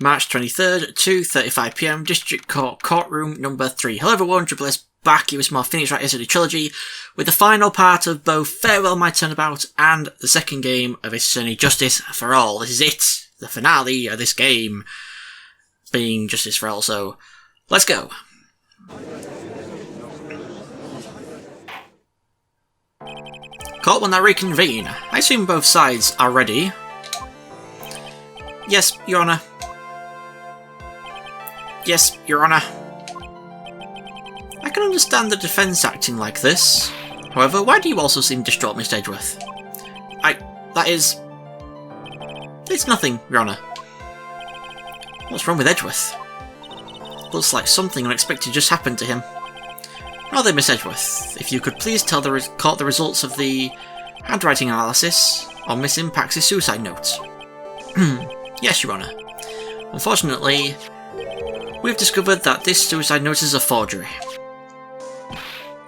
March 23rd, 2:35 PM, District Court, Courtroom number 3. Hello everyone, Triple S back here with more Phoenix Wright the Trilogy, with the final part of both Farewell My Turnabout and the second game of Eternity Justice for All. This is it, the finale of this game, being Justice for All, so let's go. Court will now reconvene. I assume both sides are ready. Yes, Your Honour. Yes, Your Honour. I can understand the defence acting like this. However, why do you also seem distraught, Mr. Edgeworth? It's nothing, Your Honour. What's wrong with Edgeworth? Looks like something unexpected just happened to him. Now then, Miss Edgeworth, if you could please tell the court the results of the handwriting analysis on Miss Impact's suicide note. Yes, Your Honour. Unfortunately, we've discovered that this suicide note is a forgery.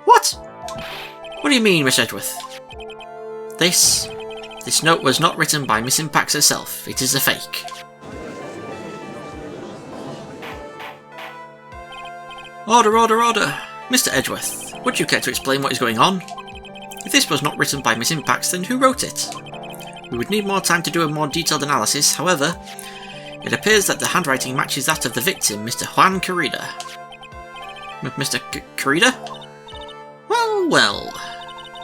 What? What do you mean, Miss Edgeworth? This note was not written by Miss Impact herself. It is a fake. Order, order, order! Mr. Edgeworth, would you care to explain what is going on? If this was not written by Miss Impact, then who wrote it? We would need more time to do a more detailed analysis, however, it appears that the handwriting matches that of the victim, Mr. Juan Carida. Mr. Carida? Well.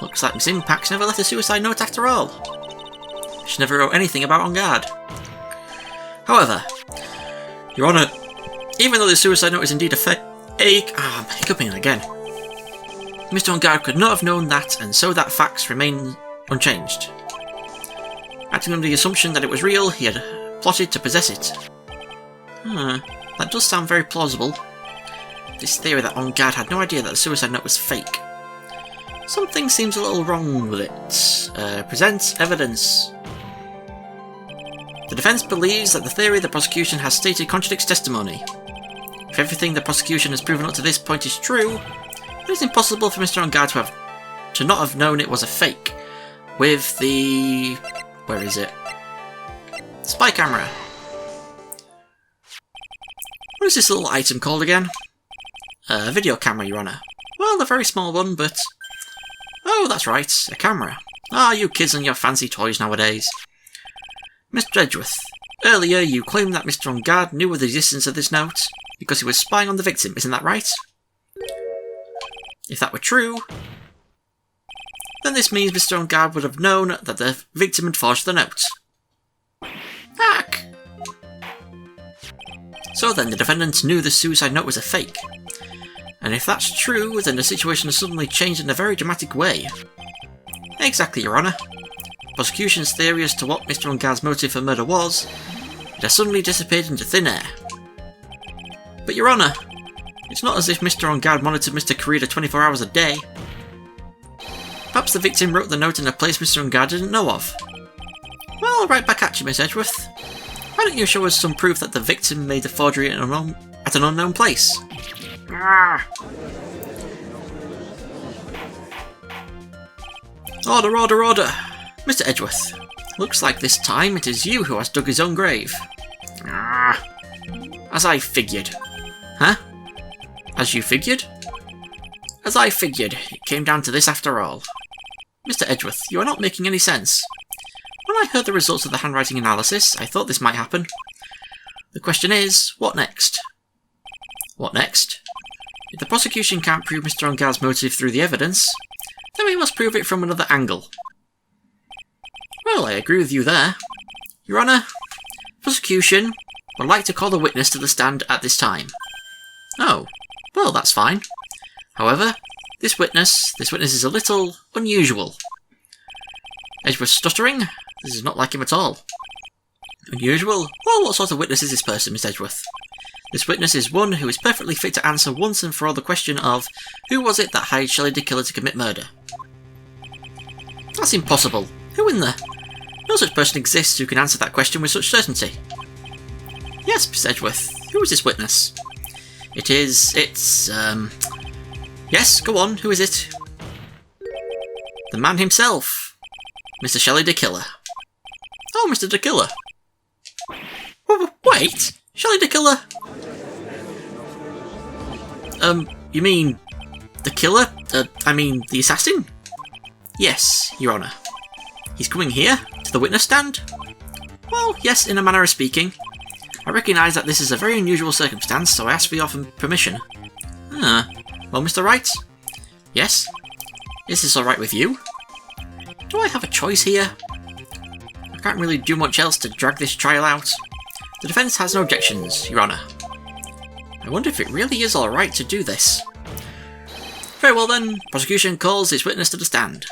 Looks like Miss Impact never left a suicide note after all. She never wrote anything about On Guard. However, Your Honour, even though the suicide note is indeed a fake... I'm hiccuping again. Mr. On Guard could not have known that, and so that facts remain unchanged. Acting under the assumption that it was real, he had plotted to possess it. That does sound very plausible. This theory that On Guard had no idea that the suicide note was fake. Something seems a little wrong with it. Present evidence. The defence believes that the theory the prosecution has stated contradicts testimony. If everything the prosecution has proven up to this point is true, it is impossible for Mr. On Guard to not have known it was a fake. With the... where is it? Spy camera. What is this little item called again? Video camera, Your Honour. Well, a very small one, but... Oh, that's right, a camera. You kids and your fancy toys nowadays. Mr. Edgeworth, earlier you claimed that Mr. On Guard knew of the existence of this note because he was spying on the victim, isn't that right? If that were true, then this means Mr. On Guard would have known that the victim had forged the note. Hack! So then the defendant knew the suicide note was a fake. And if that's true, then the situation has suddenly changed in a very dramatic way. Exactly, Your Honour. Prosecution's theory as to what Mr. On Guard's motive for murder was, it has suddenly dissipated into thin air. But Your Honour, it's not as if Mr. On Guard monitored Mr. Carida 24 hours a day. Perhaps the victim wrote the note in a place Mr. On Guard didn't know of. Well, right back at you, Miss Edgeworth. Why don't you show us some proof that the victim made the forgery at an unknown place? Order, order, order! Mr. Edgeworth, looks like this time it is you who has dug his own grave. As I figured. Huh? As you figured? As I figured, it came down to this after all. Mr. Edgeworth, you are not making any sense. When I heard the results of the handwriting analysis, I thought this might happen. The question is, what next? What next? If the prosecution can't prove Mr. On Guard's motive through the evidence, then we must prove it from another angle. Well, I agree with you there. Your Honour, prosecution would like to call the witness to the stand at this time. Oh, well, that's fine. However, this witness is a little unusual. Edgeworth stuttering? This is not like him at all. Unusual? Well, what sort of witness is this person, Miss Edgeworth? This witness is one who is perfectly fit to answer once and for all the question of who was it that hired Shelley the Killer to commit murder? That's impossible. Who in the... No such person exists who can answer that question with such certainty. Yes, Miss Edgeworth. Who is this witness? It's... Yes, go on. Who is it? The man himself. Mr. Shelley the Killer. Oh, Mr. the Killer. Wait! Shelley the Killer? You mean the killer? I mean the assassin? Yes, Your Honour. He's coming here? To the witness stand? Well, yes, in a manner of speaking. I recognise that this is a very unusual circumstance, so I ask for your permission. Well, Mr. Wright? Yes? Is this alright with you? Do I have a choice here? I can't really do much else to drag this trial out. The defence has no objections, Your Honour. I wonder if it really is alright to do this. Very well then, prosecution calls its witness to the stand.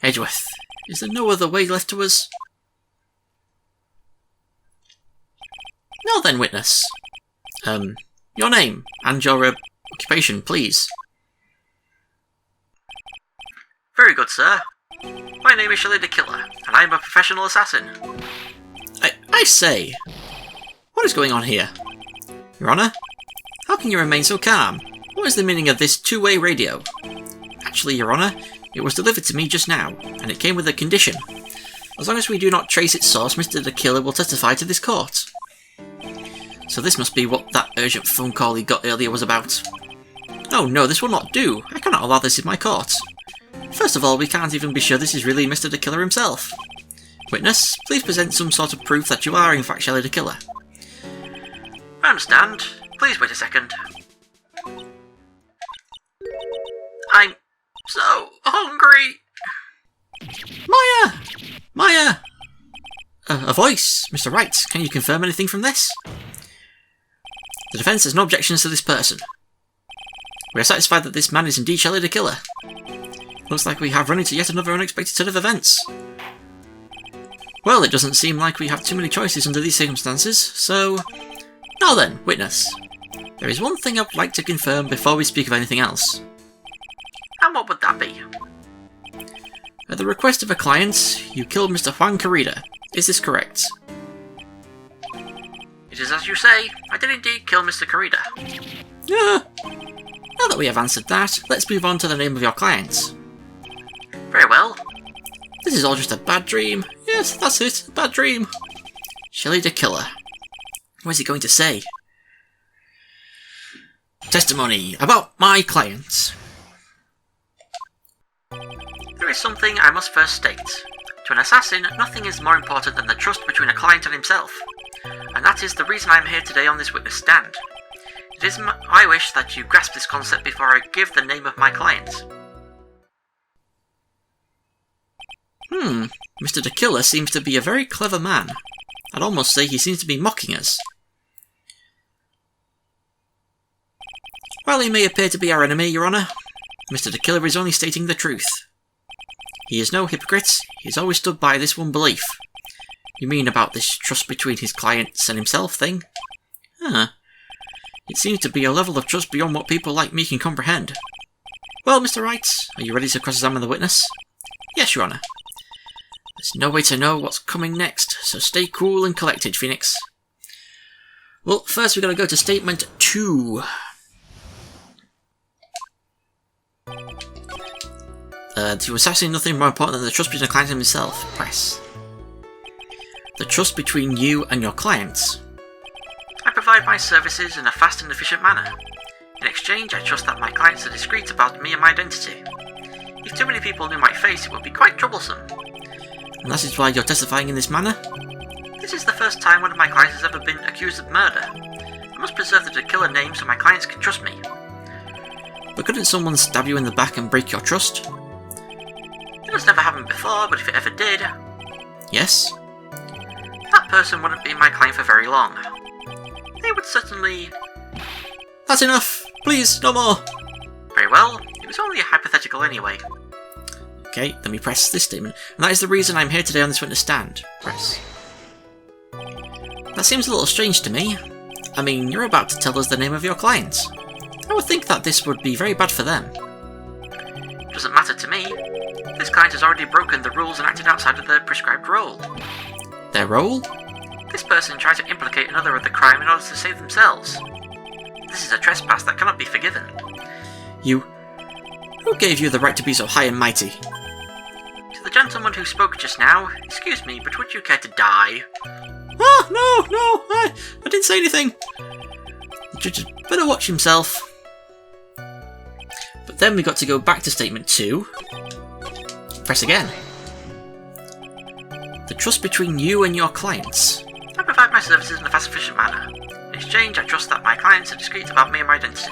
Edgeworth, is there no other way left to us? Now then, witness. Your name and your occupation, please. Very good, sir. My name is Shelley the Killer, and I am a professional assassin. I say, what is going on here? Your Honour, how can you remain so calm? What is the meaning of this two-way radio? Actually, Your Honour, it was delivered to me just now, and it came with a condition. As long as we do not trace its source, Mr. the Killer will testify to this court. So this must be what that urgent phone call he got earlier was about. Oh no, this will not do. I cannot allow this in my court. First of all, we can't even be sure this is really Mr. the Killer himself. Witness, please present some sort of proof that you are in fact Shelley the Killer. I understand. Please wait a second. I'm so hungry. Maya! Maya! A voice. Mr. Wright, can you confirm anything from this? The defence has no objections to this person. We are satisfied that this man is indeed Shelley the Killer. Looks like we have run into yet another unexpected turn of events. Well, it doesn't seem like we have too many choices under these circumstances, so... Now then, witness. There is one thing I would like to confirm before we speak of anything else. And what would that be? At the request of a client, you killed Mr. Juan Carida. Is this correct? It is as you say. I did indeed kill Mr. Carida. Now that we have answered that, let's move on to the name of your client. Very well. This is all just a bad dream. Yes, that's it, a bad dream. Shelley the Killer. What is he going to say? Testimony about my client. There is something I must first state. To an assassin, nothing is more important than the trust between a client and himself. And that is the reason I am here today on this witness stand. It is my wish that you grasp this concept before I give the name of my client. Mr. the Killer seems to be a very clever man. I'd almost say he seems to be mocking us. While he may appear to be our enemy, Your Honour, Mr. the Killer is only stating the truth. He is no hypocrite, he has always stood by this one belief. You mean about this trust between his clients and himself thing? It seems to be a level of trust beyond what people like me can comprehend. Well, Mr. Wright, are you ready to cross-examine the witness? Yes, Your Honour. There's no way to know what's coming next, so stay cool and collected, Phoenix. Well, first we've got to go to Statement 2. To assassinate nothing more important than the trust between a client and himself. Press. The trust between you and your clients. I provide my services in a fast and efficient manner. In exchange, I trust that my clients are discreet about me and my identity. If too many people knew my face, it would be quite troublesome. And that is why you're testifying in this manner? This is the first time one of my clients has ever been accused of murder. I must preserve the killer name so my clients can trust me. But couldn't someone stab you in the back and break your trust? It has never happened before, but if it ever did... Yes? That person wouldn't be my client for very long. They would certainly... That's enough! Please, no more! Very well, it was only a hypothetical anyway. Okay, let me press this statement. And that is the reason I'm here today on this witness stand. Press. That seems a little strange to me. I mean, you're about to tell us the name of your client. I would think that this would be very bad for them. It doesn't matter to me. This client has already broken the rules and acted outside of their prescribed role. Their role? This person tried to implicate another of the crime in order to save themselves. This is a trespass that cannot be forgiven. You... Who gave you the right to be so high and mighty? To the gentleman who spoke just now, excuse me, but would you care to die? Ah! I didn't say anything. The judge had better watch himself. But then we got to go back to statement 2. Press again. The trust between you and your clients. I provide my services in a fast and efficient manner. In exchange, I trust that my clients are discreet about me and my identity.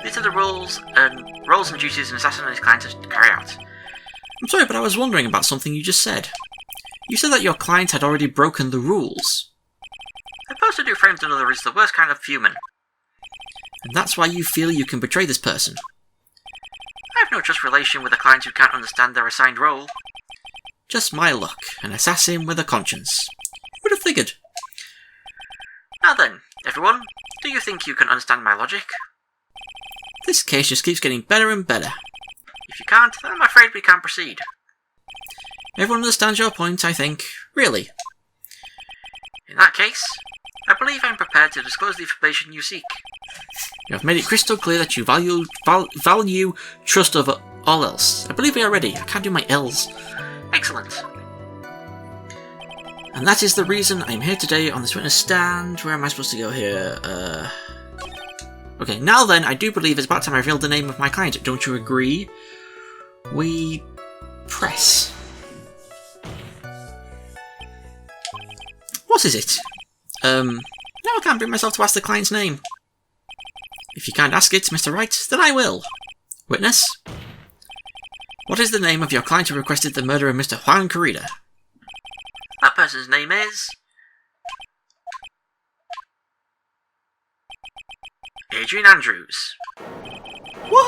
These are the roles and duties an assassin and his client to carry out. I'm sorry, but I was wondering about something you just said. You said that your client had already broken the rules. A person who frames another is the worst kind of human. And that's why you feel you can betray this person. I have no trust relation with a client who can't understand their assigned role. Just my luck, an assassin with a conscience. Who would have figured? Now then, everyone, do you think you can understand my logic? This case just keeps getting better and better. If you can't, then I'm afraid we can't proceed. Everyone understands your point, I think. Really. In that case, I believe I'm prepared to disclose the information you seek. You have made it crystal clear that you value trust over all else. I believe we are ready. I can't do my L's. Excellent. And that is the reason I'm here today on this witness stand. Where am I supposed to go here? Okay, now then, I do believe it's about time I revealed the name of my client. Don't you agree? We press. What is it? Now I can't bring myself to ask the client's name. If you can't ask it, Mr. Wright, then I will. Witness? What is the name of your client who requested the murder of Mr. Juan Corrida? That person's name is... Adrian Andrews. What?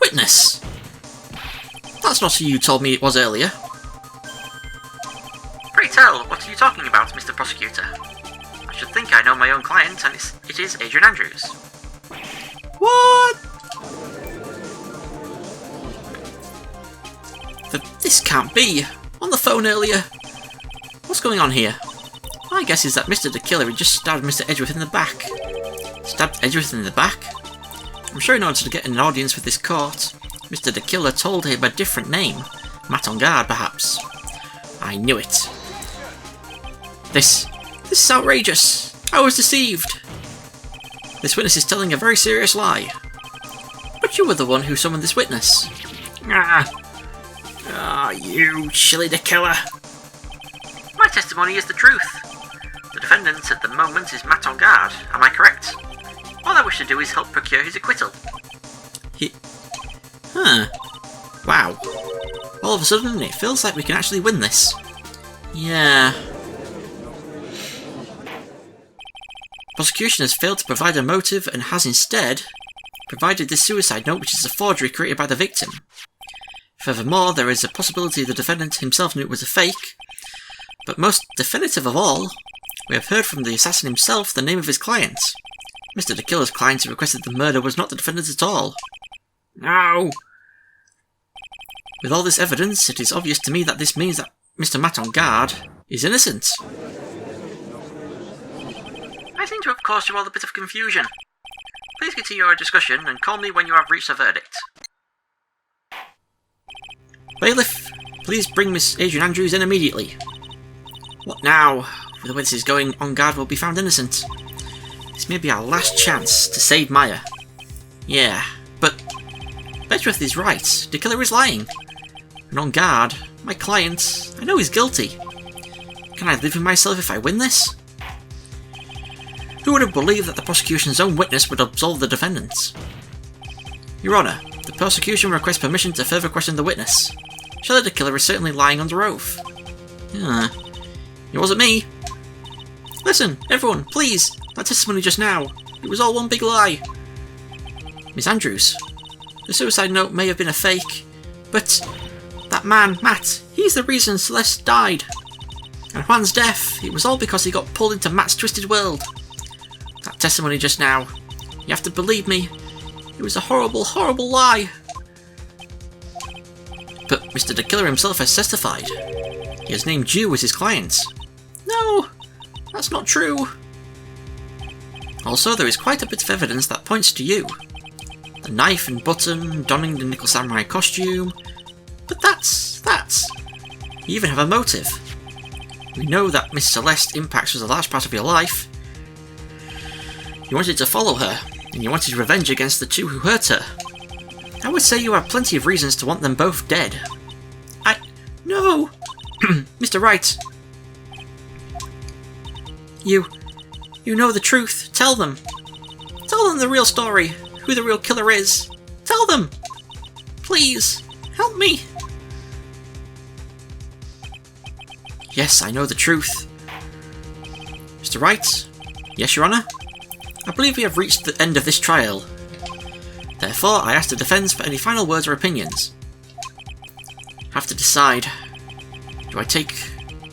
Witness! That's not who you told me it was earlier. Pray tell, what are you talking about, Mr. Prosecutor? I should think I know my own client, and it is Adrian Andrews. What? This can't be. On the phone earlier. What's going on here? My guess is that Mr. the Killer had just stabbed Mr. Edgeworth in the back. Stabbed Edgeworth in the back? I'm sure in order to get an audience with this court, Mr. the Killer told him a different name. Matt on guard, perhaps. I knew it. This is outrageous. I was deceived. This witness is telling a very serious lie. But you were the one who summoned this witness. You Chili the Killer. My testimony is the truth. The defendant at the moment is Matt on guard, am I correct? All I wish to do is help procure his acquittal. Wow. All of a sudden, it feels like we can actually win this. Yeah. Prosecution has failed to provide a motive and has instead provided this suicide note, which is a forgery created by the victim. Furthermore, there is a possibility the defendant himself knew it was a fake, but most definitive of all, we have heard from the assassin himself the name of his client. Mr. the Killer's client who requested the murder was not the defendant at all. No! With all this evidence, it is obvious to me that this means that Mr. Matt on guard is innocent. I seem to have caused you all a bit of confusion. Please continue your discussion and call me when you have reached a verdict. Bailiff, please bring Miss Adrian Andrews in immediately. What now? With the way this is going, on guard will be found innocent. This may be our last chance to save Maya. Yeah, but Edgeworth is right. The killer is lying. And on guard, my client, I know he's guilty. Can I live with myself if I win this? Who would have believed that the prosecution's own witness would absolve the defendant? Your Honour, the prosecution requests permission to further question the witness. Shelley the Killer is certainly lying under oath. It wasn't me. Listen, everyone, please. That testimony just now. It was all one big lie. Miss Andrews, the suicide note may have been a fake, but that man, Matt, he's the reason Celeste died. And Juan's death, it was all because he got pulled into Matt's twisted world. That testimony just now, you have to believe me, it was a horrible, horrible lie. But Mr. the Killer himself has testified. He has named you as his client. No, that's not true. Also, there is quite a bit of evidence that points to you. The knife and button, donning the Nickel Samurai costume. But that's... You even have a motive. We know that Miss Celeste Impax was a large part of your life. You wanted to follow her, and you wanted revenge against the two who hurt her. I would say you have plenty of reasons to want them both dead. No! Mr. Wright! You know the truth. Tell them. Tell them the real story. Who the real killer is. Tell them! Please, help me! Yes, I know the truth. Mr. Wright? Yes, Your Honour? I believe we have reached the end of this trial. Therefore, I ask the defence for any final words or opinions. Have to decide. Do I take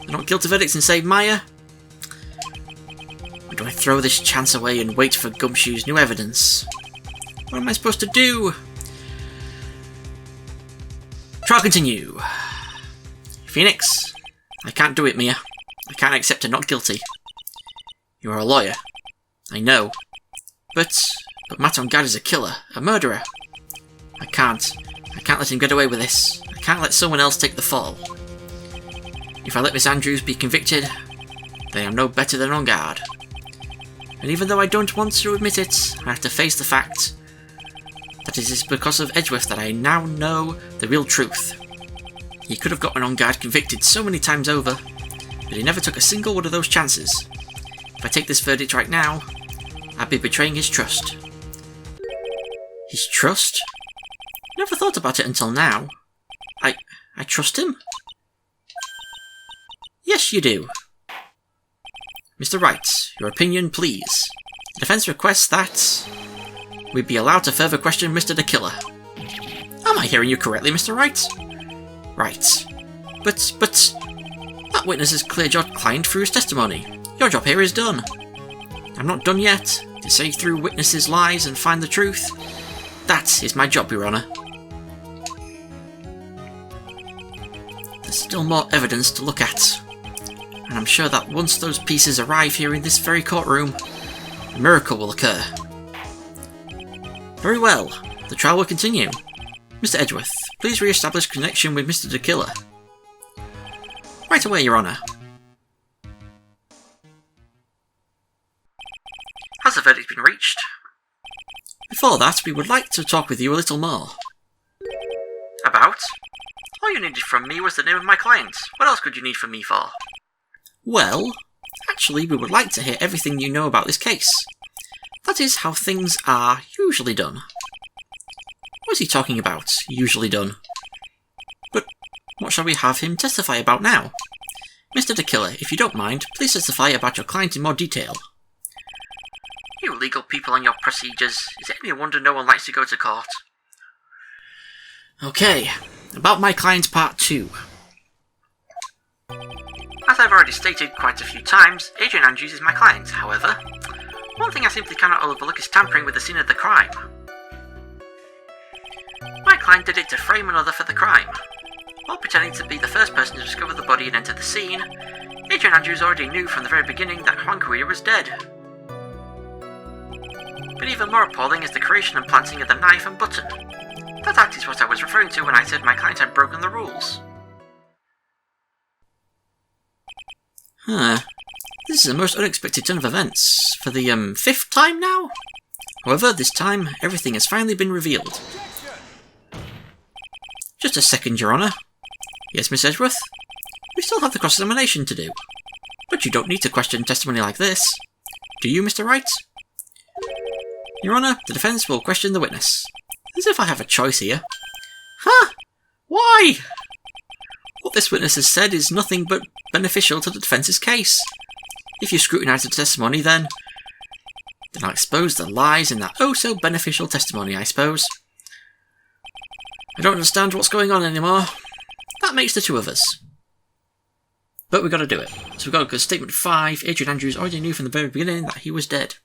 the not guilty verdicts and save Maya? Or do I throw this chance away and wait for Gumshoe's new evidence? What am I supposed to do? Trial continue. Phoenix, I can't do it, Mia. I can't accept her not guilty. You are a lawyer. I know. But Matongad is a killer, a murderer. I can't let him get away with this. I can't let someone else take the fall. If I let Miss Andrews be convicted, then I am no better than on guard. And even though I don't want to admit it, I have to face the fact that it is because of Edgeworth that I now know the real truth. He could have gotten on guard convicted so many times over, but he never took a single one of those chances. If I take this verdict right now, I'd be betraying his trust. His trust? Never thought about it until now. I trust him? Yes, you do. Mr. Wright, your opinion, please. The defence requests that we be allowed to further question Mr. the Killer. Am I hearing you correctly, Mr. Wright? Right. But that witness has cleared your client through his testimony. Your job here is done. I'm not done yet. To say through witnesses' lies and find the truth. That is my job, Your Honour. There's still more evidence to look at. And I'm sure that once those pieces arrive here in this very courtroom, a miracle will occur. Very well. The trial will continue. Mr. Edgeworth, please re-establish connection with Mr. the Killer. Right away, Your Honour. Has the verdict been reached? Before that, we would like to talk with you a little more. About? All you needed from me was the name of my client. What else could you need from me for? Well, actually, we would like to hear everything you know about this case. That is how things are usually done. What is he talking about, usually done? But what shall we have him testify about now? Mr. the Killer, if you don't mind, please testify about your client in more detail. You legal people and your procedures. Is it any wonder no one likes to go to court? Okay, about my client part 2. As I've already stated quite a few times, Adrian Andrews is my client. However, one thing I simply cannot overlook is tampering with the scene of the crime. My client did it to frame another for the crime. While pretending to be the first person to discover the body and enter the scene, Adrian Andrews already knew from the very beginning that Juan Correa was dead. But even more appalling is the creation and planting of the knife and button. That act is what I was referring to when I said my client had broken the rules. This is a most unexpected turn of events. For the 5th time now? However, this time, everything has finally been revealed. Just a second, Your Honour. Yes, Miss Edgeworth? We still have the cross-examination to do. But you don't need to question testimony like this. Do you, Mr. Wright? Your Honour, the defence will question the witness. As if I have a choice here. Huh? Why? What this witness has said is nothing but beneficial to the defence's case. If you scrutinise the testimony, then I'll expose the lies in that oh-so-beneficial testimony, I suppose. I don't understand what's going on anymore. That makes the two of us. But we've got to do it. So we've got to go to Statement 5. Adrian Andrews already knew from the very beginning that he was dead.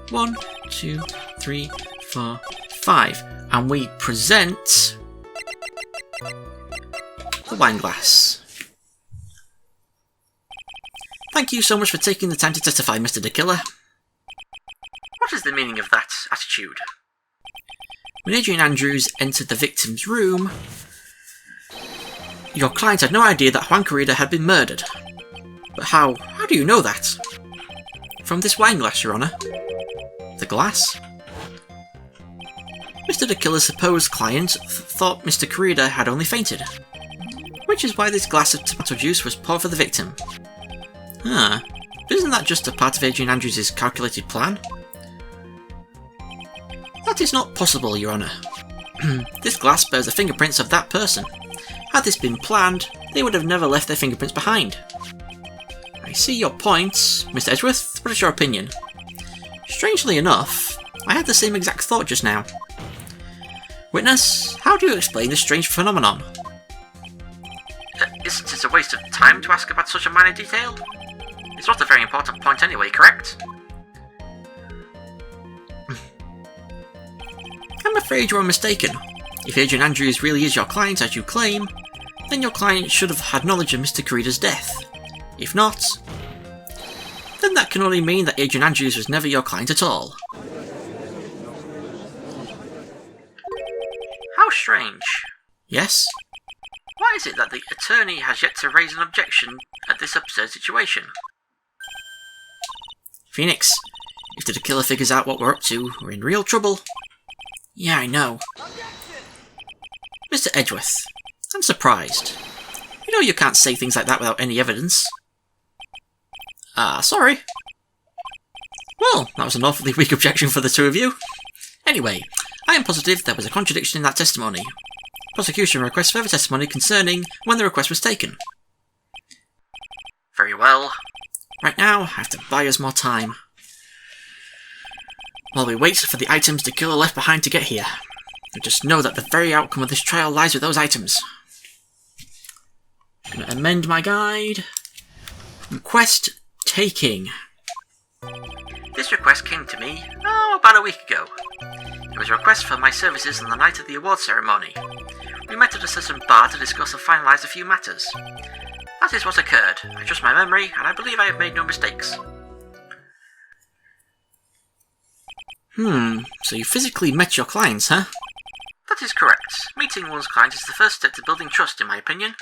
1, 2, 3, 4, 5. And we present the wine glass. Thank you so much for taking the time to testify, Mr. the Killer. What is the meaning of that attitude? When Adrian Andrews entered the victim's room, Your client had no idea that Juan Corrida had been murdered. But how do you know that? From this wine glass, Your Honour. The glass? Mr. De Killer's supposed client thought Mr. Corrida had only fainted, which is why this glass of tomato juice was poured for the victim. Huh. Isn't that just a part of Adrian Andrews' calculated plan? That is not possible, Your Honour. This glass bears the fingerprints of that person. Had this been planned, they would have never left their fingerprints behind. I see your point, Mr. Edgeworth. What is your opinion? Strangely enough, I had the same exact thought just now. Witness, how do you explain this strange phenomenon? Isn't it a waste of time to ask about such a minor detail? It's not a very important point anyway, correct? I'm afraid you are mistaken. If Adrian Andrews really is your client as you claim, then your client should have had knowledge of Mr. Corrida's death. If not, then that can only mean that Adrian Andrews was never your client at all. How strange. Yes? Why is it that the attorney has yet to raise an objection at this absurd situation? Phoenix, if the killer figures out what we're up to, we're in real trouble. Yeah, I know. Mr. Edgeworth, I'm surprised. You know you can't say things like that without any evidence. Sorry. Well, that was an awfully weak objection for the two of you. Anyway, I am positive there was a contradiction in that testimony. Prosecution requests further testimony concerning when the request was taken. Very well. Right now, I have to buy us more time. While we wait for the items the killer left behind to get here. I just know that the very outcome of this trial lies with those items. I'm going to amend my guide. Request taking. This request came to me, about a week ago. It was a request for my services on the night of the award ceremony. We met at a certain bar to discuss and finalise a few matters. That is what occurred. I trust my memory, and I believe I have made no mistakes. So you physically met your clients, huh? That is correct. Meeting one's client is the first step to building trust, in my opinion.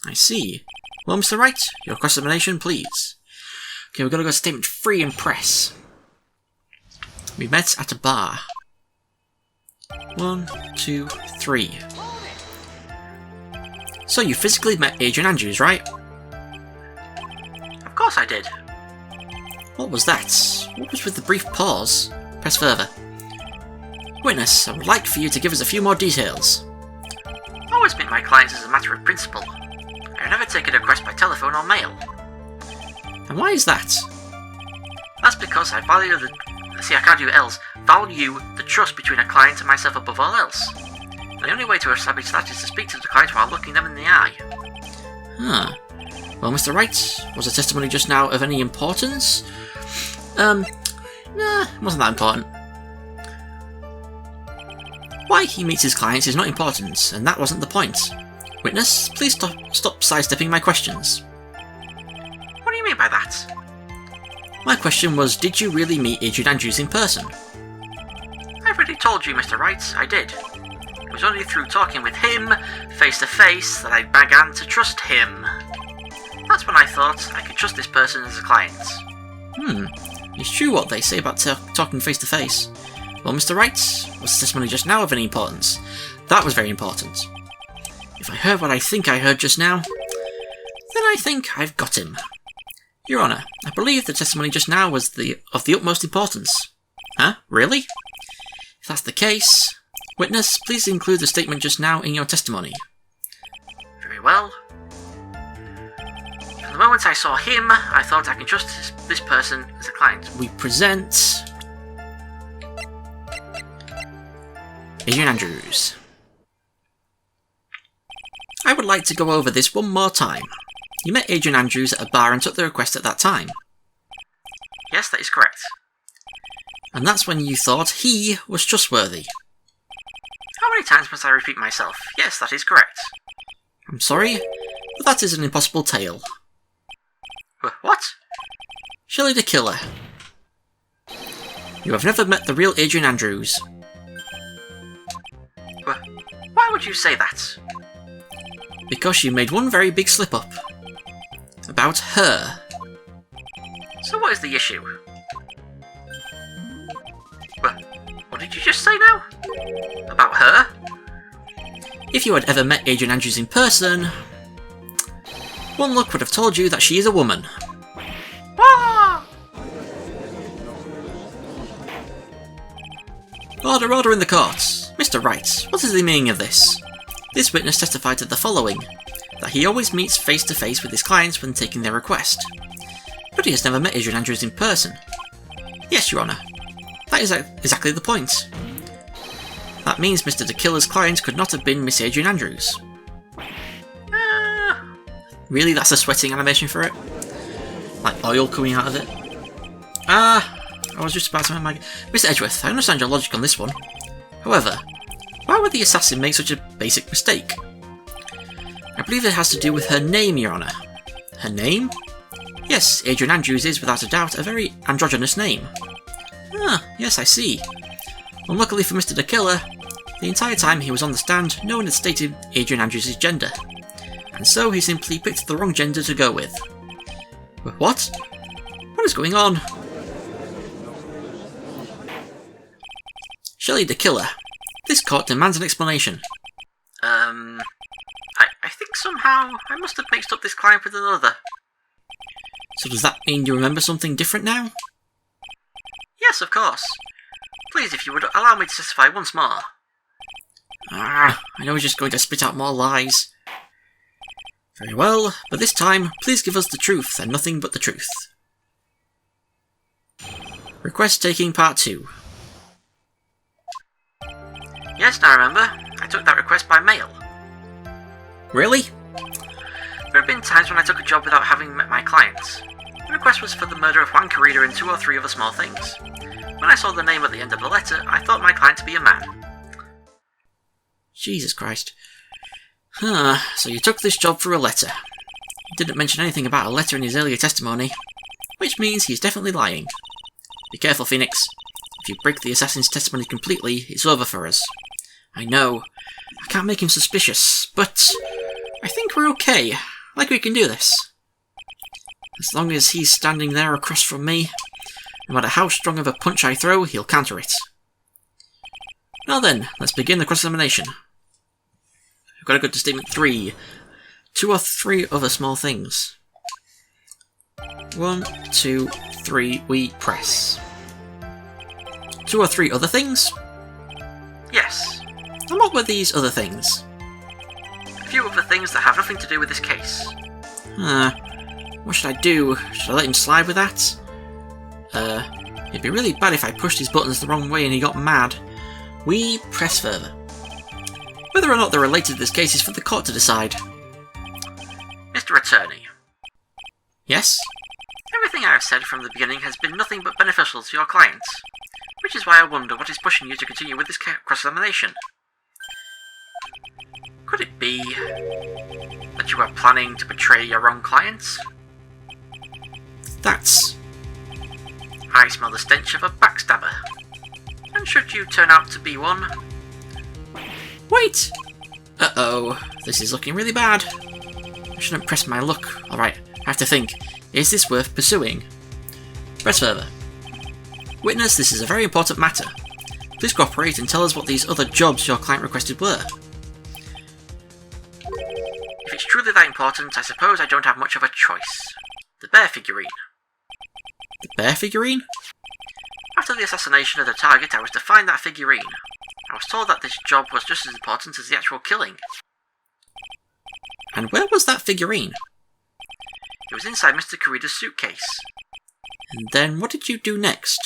I see. Well, Mr. Wright, your cross-examination, please. Okay, we've got to go to statement 3 in press. We met at a bar. 1, 2, 3. So you physically met Adrian Andrews, right? Of course I did. What was that? What was with the brief pause? Press further. Witness, I would like for you to give us a few more details. I always meet my clients as a matter of principle. I have never taken a request by telephone or mail. And why is that? That's because I value the trust between a client and myself above all else. The only way to establish that is to speak to the client while looking them in the eye. Huh. Well, Mr. Wright, was the testimony just now of any importance? Nah, wasn't that important. Why he meets his clients is not important, and that wasn't the point. Witness, please stop sidestepping my questions. What do you mean by that? My question was, did you really meet Adrian Andrews in person? I've already told you, Mr. Wright, I did. It was only through talking with him, face to face, that I began to trust him. That's when I thought I could trust this person as a client. It's true what they say about talking face to face. Well, Mr. Wright, was the testimony just now of any importance? That was very important. If I heard what I think I heard just now, then I think I've got him. Your Honour, I believe the testimony just now was of the utmost importance. Huh? Really? If that's the case, witness, please include the statement just now in your testimony. Very well. From the moment I saw him, I thought I could trust this person as a client. We present Adrian Andrews. I would like to go over this one more time. You met Adrian Andrews at a bar and took the request at that time. Yes, that is correct. And that's when you thought he was trustworthy. How many times must I repeat myself? Yes, that is correct. I'm sorry, but that is an impossible tale. What? Shelley the Killer. You have never met the real Adrian Andrews. Why would you say that? Because you made one very big slip-up. About her. So what is the issue? What did you just say now? About her? If you had ever met Adrian Andrews in person, one look would have told you that she is a woman. Ah! Order, order in the court. Mr. Wright, what is the meaning of this? This witness testified to the following, that he always meets face to face with his clients when taking their request. But he has never met Adrian Andrews in person. Yes, Your Honour. That is exactly the point. That means Mr. De Killer's client could not have been Miss Adrian Andrews. Really? That's a sweating animation for it? Like oil coming out of it? I was just about to make my... Mr. Edgeworth, I understand your logic on this one. However, why would the assassin make such a basic mistake? I believe it has to do with her name, Your Honour. Her name? Yes, Adrian Andrews is, without a doubt, a very androgynous name. Ah, yes, I see. Unluckily for Mr. De Killer, the entire time he was on the stand, no one had stated Adrian Andrews' gender. And so he simply picked the wrong gender to go with. What? What is going on? Shelley De Killer, this court demands an explanation. I think somehow I must have mixed up this client with another. So does that mean you remember something different now? Yes, of course. Please, if you would allow me to testify once more. I know he's just going to spit out more lies. Very well, but this time, please give us the truth and nothing but the truth. Request taking part 2. Yes, I remember. I took that request by mail. Really? There have been times when I took a job without having met my clients. The request was for the murder of Juan Carrera and 2 or 3 other small things. When I saw the name at the end of the letter, I thought my client to be a man. Jesus Christ. So you took this job for a letter. He didn't mention anything about a letter in his earlier testimony, which means he's definitely lying. Be careful, Phoenix. If you break the assassin's testimony completely, it's over for us. I know. I can't make him suspicious, but I think we're okay. Like we can do this. As long as he's standing there across from me, no matter how strong of a punch I throw, he'll counter it. Now then, let's begin the cross-examination. We've got to go to statement 3. 2 or 3 other small things. 1, 2, 3, we press. 2 or 3 other things? Yes. And what were these other things? A few other things that have nothing to do with this case. What should I do? Should I let him slide with that? It'd be really bad if I pushed his buttons the wrong way and he got mad. We press further. Whether or not they're related to this case is for the court to decide. Mr. Attorney. Yes? Everything I have said from the beginning has been nothing but beneficial to your clients, which is why I wonder what is pushing you to continue with this cross-examination. Could it be that you are planning to betray your own clients? That's... I smell the stench of a backstabber. And should you turn out to be one... Wait! Uh-oh, this is looking really bad. I shouldn't press my luck. Alright, I have to think. Is this worth pursuing? Press further. Witness, this is a very important matter. Please cooperate and tell us what these other jobs your client requested were. If it's truly that important, I suppose I don't have much of a choice. The bear figurine. The bear figurine? After the assassination of the target, I was to find that figurine. I was told that this job was just as important as the actual killing. And where was that figurine? It was inside Mr. Carrida's suitcase. And then what did you do next?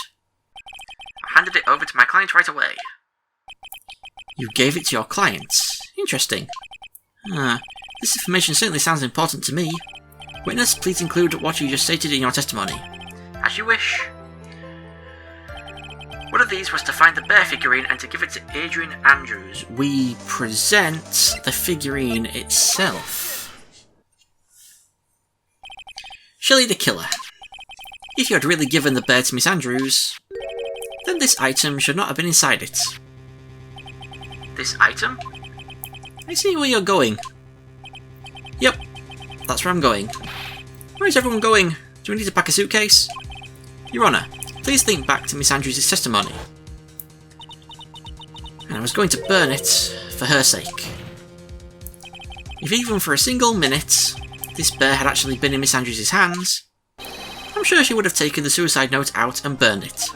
I handed it over to my client right away. You gave it to your client. Interesting. This information certainly sounds important to me. Witness, please include what you just stated in your testimony. As you wish. One of these was to find the bear figurine and to give it to Adrian Andrews. We present the figurine itself. Shelley the Killer. If you had really given the bear to Miss Andrews, then this item should not have been inside it. This item? I see where you're going. that's where I'm going. Where is everyone going? Do we need to pack a suitcase? Your Honour, please think back to Miss Andrews' testimony. And I was going to burn it for her sake. If even for a single minute this bear had actually been in Miss Andrews' hands, I'm sure she would have taken the suicide note out and burned it.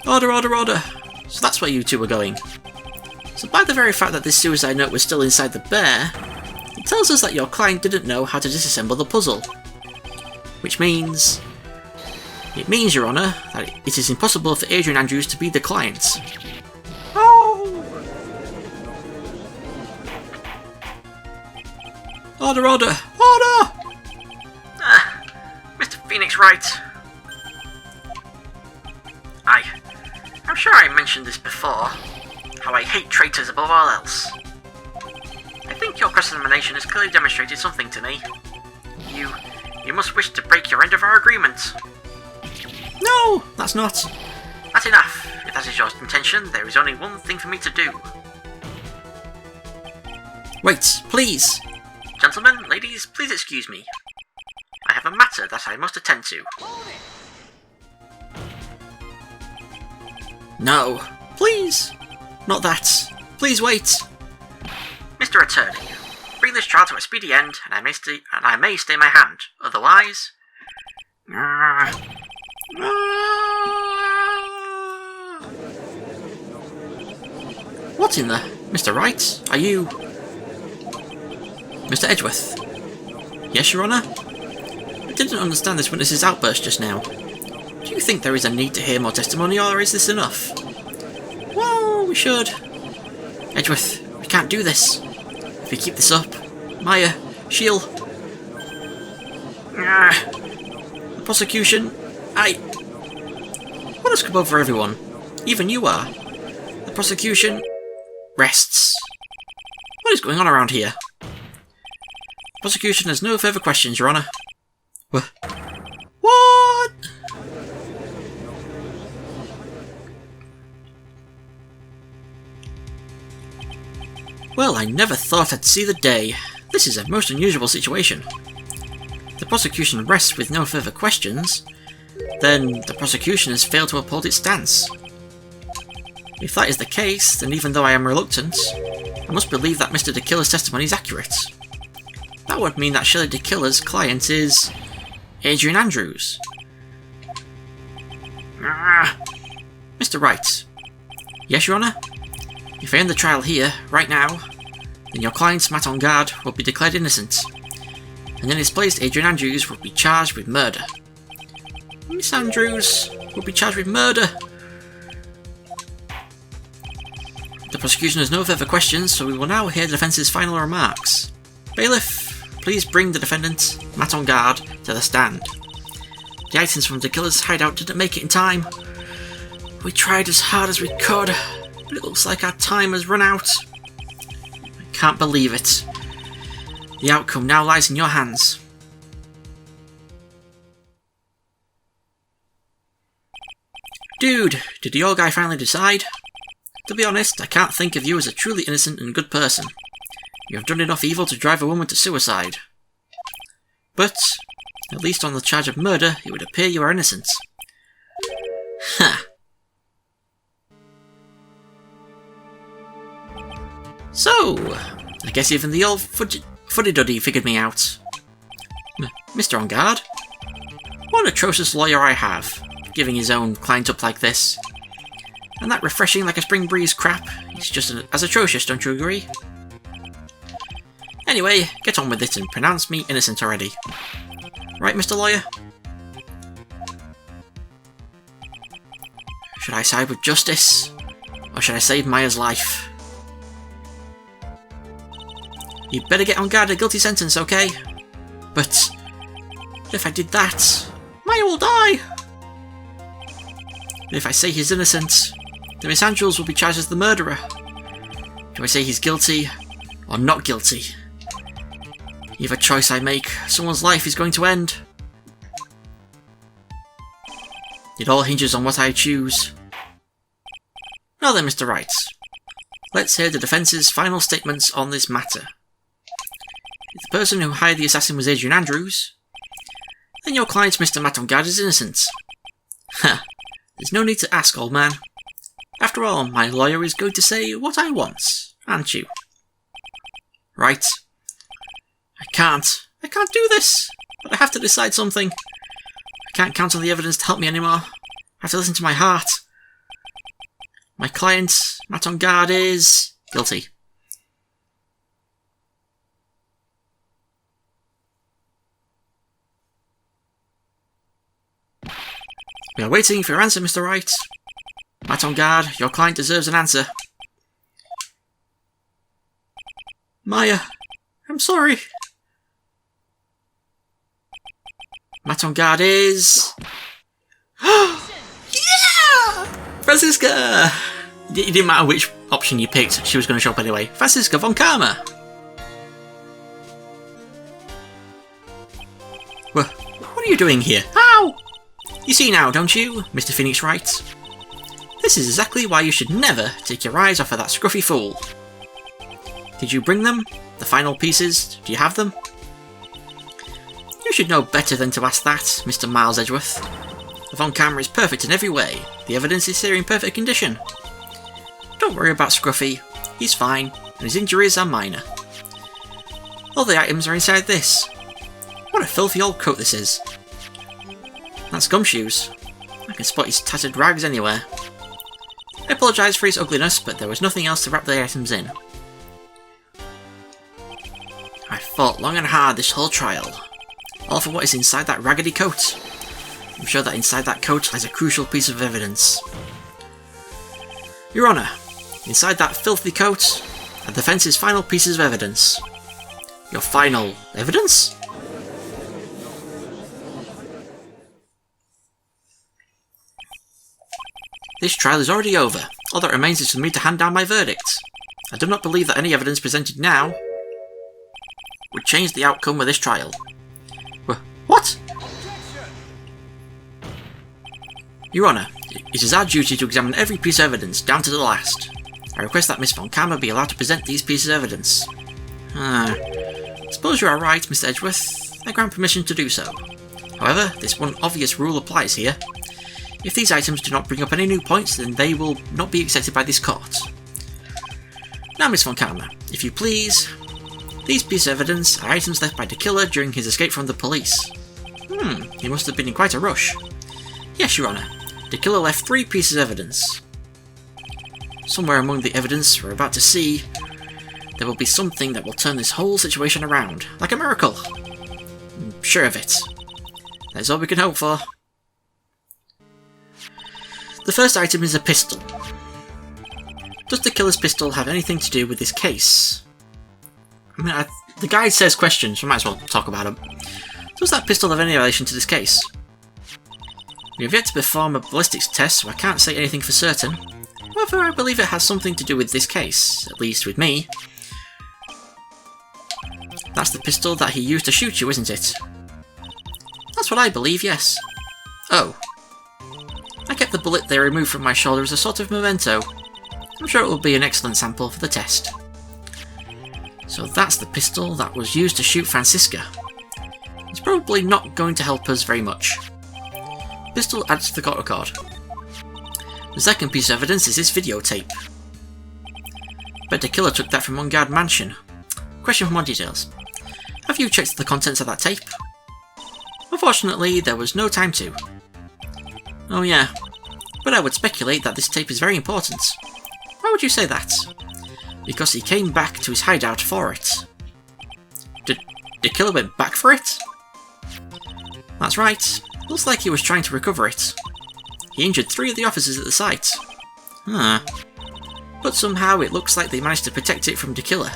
Order, order, order! So that's where you two were going. So by the very fact that this suicide note was still inside the bear, it tells us that your client didn't know how to disassemble the puzzle. Which means... It means, Your Honour, that it is impossible for Adrian Andrews to be the client. Oh! Order, order, order! Mr. Phoenix Wright. I'm sure I mentioned this before, how I hate traitors above all else. I think your cross-examination has clearly demonstrated something to me. You must wish to break your end of our agreement. No, that's not. That's enough. If that is your intention, there is only one thing for me to do. Wait, please. Gentlemen, ladies, please excuse me. I have a matter that I must attend to. No, please. Not that. Please wait. Mr. Attorney, bring this trial to a speedy end, and I may stay my hand. Otherwise... What in the... Mr. Wright? Are you... Mr. Edgeworth? Yes, Your Honour? I didn't understand this witness's outburst just now. Do you think there is a need to hear more testimony, or is this enough? Well, we should. Edgeworth, we can't do this. If we keep this up, Maya, she'll... The prosecution... What has come over everyone? Even you are. The prosecution... rests. What is going on around here? Prosecution has no further questions, Your Honour. What? Well, I never thought I'd see the day. This is a most unusual situation. The prosecution rests with no further questions, then the prosecution has failed to uphold its stance. If that is the case, then even though I am reluctant, I must believe that Mr. De Killer's testimony is accurate. That would mean that Shelley De Killer's client is... Adrian Andrews. Mr. Wright. Yes, Your Honour? If I end the trial here, right now, then your client, Matt on Guard, will be declared innocent, and in his place Adrian Andrews will be charged with murder. Miss Andrews will be charged with murder! The prosecution has no further questions, so we will now hear the defence's final remarks. Bailiff, please bring the defendant, Matt on Guard, to the stand. The items from De Killer's hideout didn't make it in time. We tried as hard as we could, but it looks like our time has run out. I can't believe it. The outcome now lies in your hands. Dude, did the old guy finally decide? To be honest, I can't think of you as a truly innocent and good person. You have done enough evil to drive a woman to suicide. But, at least on the charge of murder, it would appear you are innocent. Ha! So, I guess even the old fuddy-duddy figured me out. Mr. On Guard? What an atrocious lawyer I have, giving his own client up like this. And that refreshing like a spring breeze crap is just as atrocious, don't you agree? Anyway, get on with it and pronounce me innocent already. Right, Mr. Lawyer? Should I side with justice? Or should I save Maya's life? You'd better get on guard a guilty sentence, okay? But if I did that, Maya will die! But if I say he's innocent, then Miss Andrews will be charged as the murderer. Do I say he's guilty, or not guilty? Either choice I make, someone's life is going to end. It all hinges on what I choose. Now then, Mr. Wright. Let's hear the defence's final statements on this matter. If the person who hired the assassin was Adrian Andrews, then your client, Mr. Matongard, is innocent. Ha! There's no need to ask, old man. After all, my lawyer is going to say what I want, aren't you? Right. I can't do this! But I have to decide something. I can't count on the evidence to help me anymore. I have to listen to my heart. My client, Matongard, is guilty. We are waiting for your answer, Mr. Wright. Matongard, your client deserves an answer. Maya, I'm sorry. Matongard is... Yeah! Franziska! It didn't matter which option you picked, she was going to show up anyway. Franziska von Karma! What are you doing here? Ow! You see now, don't you, Mr. Phoenix Wright? This is exactly why you should never take your eyes off of that scruffy fool. Did you bring them? The final pieces? Do you have them? You should know better than to ask that, Mr. Miles Edgeworth. The Von Karma is perfect in every way. The evidence is here in perfect condition. Don't worry about Scruffy. He's fine, and his injuries are minor. All the items are inside this. What a filthy old coat this is. That's Gumshoes. I can spot his tattered rags anywhere. I apologise for his ugliness, but there was nothing else to wrap the items in. I fought long and hard this whole trial. All for what is inside that raggedy coat. I'm sure that inside that coat lies a crucial piece of evidence. Your Honour, inside that filthy coat are the defence's final pieces of evidence. Your final evidence? This trial is already over. All that remains is for me to hand down my verdict. I do not believe that any evidence presented now would change the outcome of this trial. What? Your Honour, it is our duty to examine every piece of evidence, down to the last. I request that Miss Von Karma be allowed to present these pieces of evidence. Suppose you are right, Mr. Edgeworth. I grant permission to do so. However, this one obvious rule applies here. If these items do not bring up any new points, then they will not be accepted by this court. Now, Miss Von Karma, if you please, these pieces of evidence are items left by the killer during his escape from the police. He must have been in quite a rush. Yes, Your Honour, the killer left 3 pieces of evidence. Somewhere among the evidence we're about to see, there will be something that will turn this whole situation around, like a miracle. I'm sure of it. That's all we can hope for. The first item is a pistol. Does the killer's pistol have anything to do with this case? I mean, the guide says questions, so I might as well talk about them. Does that pistol have any relation to this case? We have yet to perform a ballistics test, so I can't say anything for certain. However, I believe it has something to do with this case, at least with me. That's the pistol that he used to shoot you, isn't it? That's what I believe, yes. Oh. I kept the bullet they removed from my shoulder as a sort of memento. I'm sure it will be an excellent sample for the test. So that's the pistol that was used to shoot Franziska. It's probably not going to help us very much. Pistol added to the court record. The second piece of evidence is this videotape. Bet the killer took that from Mungard Mansion. Question for more details. Have you checked the contents of that tape? Unfortunately, there was no time to. Oh yeah, but I would speculate that this tape is very important. Why would you say that? Because he came back to his hideout for it. The killer went back for it? That's right. Looks like he was trying to recover it. He injured 3 of the officers at the site. But somehow it looks like they managed to protect it from the killer.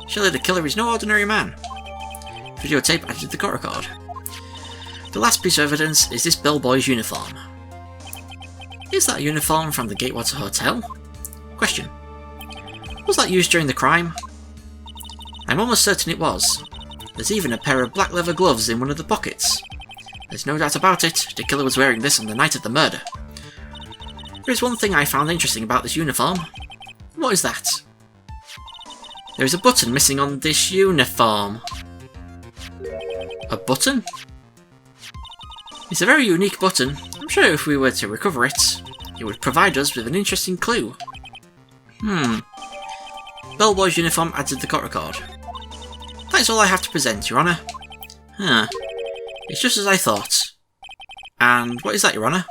Surely the killer is no ordinary man. Videotape added to the court record. The last piece of evidence is this bellboy's uniform. Is that uniform from the Gatewater Hotel? Question. Was that used during the crime? I'm almost certain it was. There's even a pair of black leather gloves in one of the pockets. There's no doubt about it, the killer was wearing this on the night of the murder. There is one thing I found interesting about this uniform. What is that? There is a button missing on this uniform. A button? It's a very unique button. I'm sure if we were to recover it, it would provide us with an interesting clue. Bellboy's uniform added to the court record. That is all I have to present, Your Honour. It's just as I thought. And what is that, Your Honour?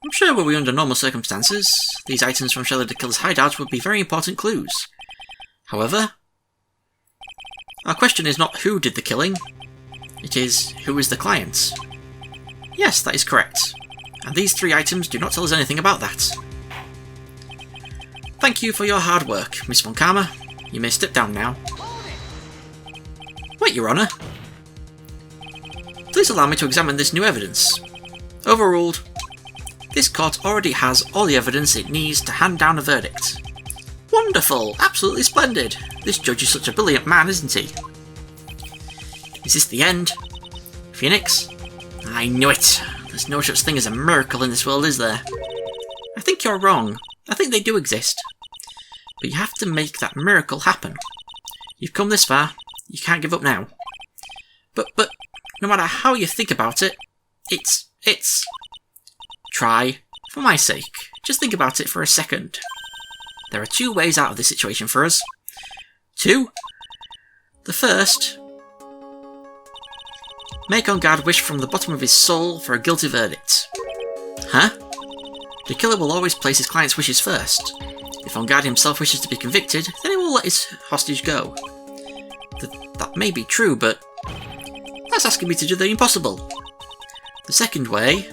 I'm sure were we under normal circumstances, these items from Shelley the Killer's hideout would be very important clues. However, our question is not who did the killing, it is who is the client. Yes, that is correct. And these 3 items do not tell us anything about that. Thank you for your hard work, Miss Von Karma. You may step down now. Wait, Your Honour. Please allow me to examine this new evidence. Overruled. This court already has all the evidence it needs to hand down a verdict. Wonderful! Absolutely splendid! This judge is such a brilliant man, isn't he? Is this the end? Phoenix? I knew it! There's no such thing as a miracle in this world, is there? I think you're wrong. I think they do exist. But you have to make that miracle happen. You've come this far. You can't give up now. But no matter how you think about it, it's... Try, for my sake, just think about it for a second. There are 2 ways out of this situation for us. 2. The first, make On Guard wish from the bottom of his soul for a guilty verdict. Huh? The killer will always place his client's wishes first. If On Guard himself wishes to be convicted, then he will let his hostage go. That may be true, but that's asking me to do the impossible. The second way,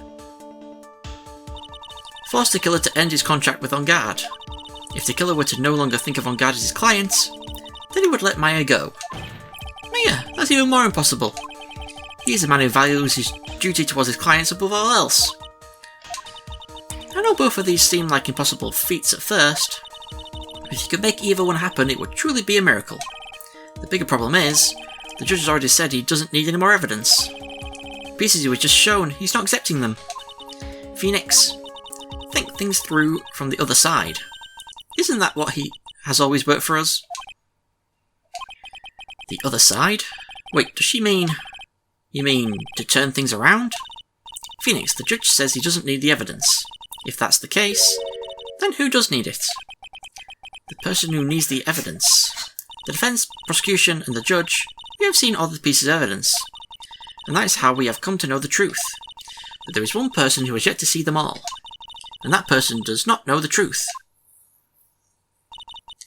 force the killer to end his contract with On Guard. If the killer were to no longer think of On Guard as his client, then he would let Maya go. Maya, that's even more impossible. He is a man who values his duty towards his clients above all else. I know both of these seem like impossible feats at first, but if you could make either one happen, it would truly be a miracle. The bigger problem is, the judge has already said he doesn't need any more evidence. The pieces he was just shown, he's not accepting them. Phoenix, think things through from the other side. Isn't that what he has always worked for us? The other side? Wait, does she mean... You mean to turn things around? Phoenix, the judge says he doesn't need the evidence. If that's the case, then who does need it? The person who needs the evidence. The defense, prosecution, and the judge, we have seen all the pieces of evidence. And that is how we have come to know the truth. But there is one person who has yet to see them all. And that person does not know the truth.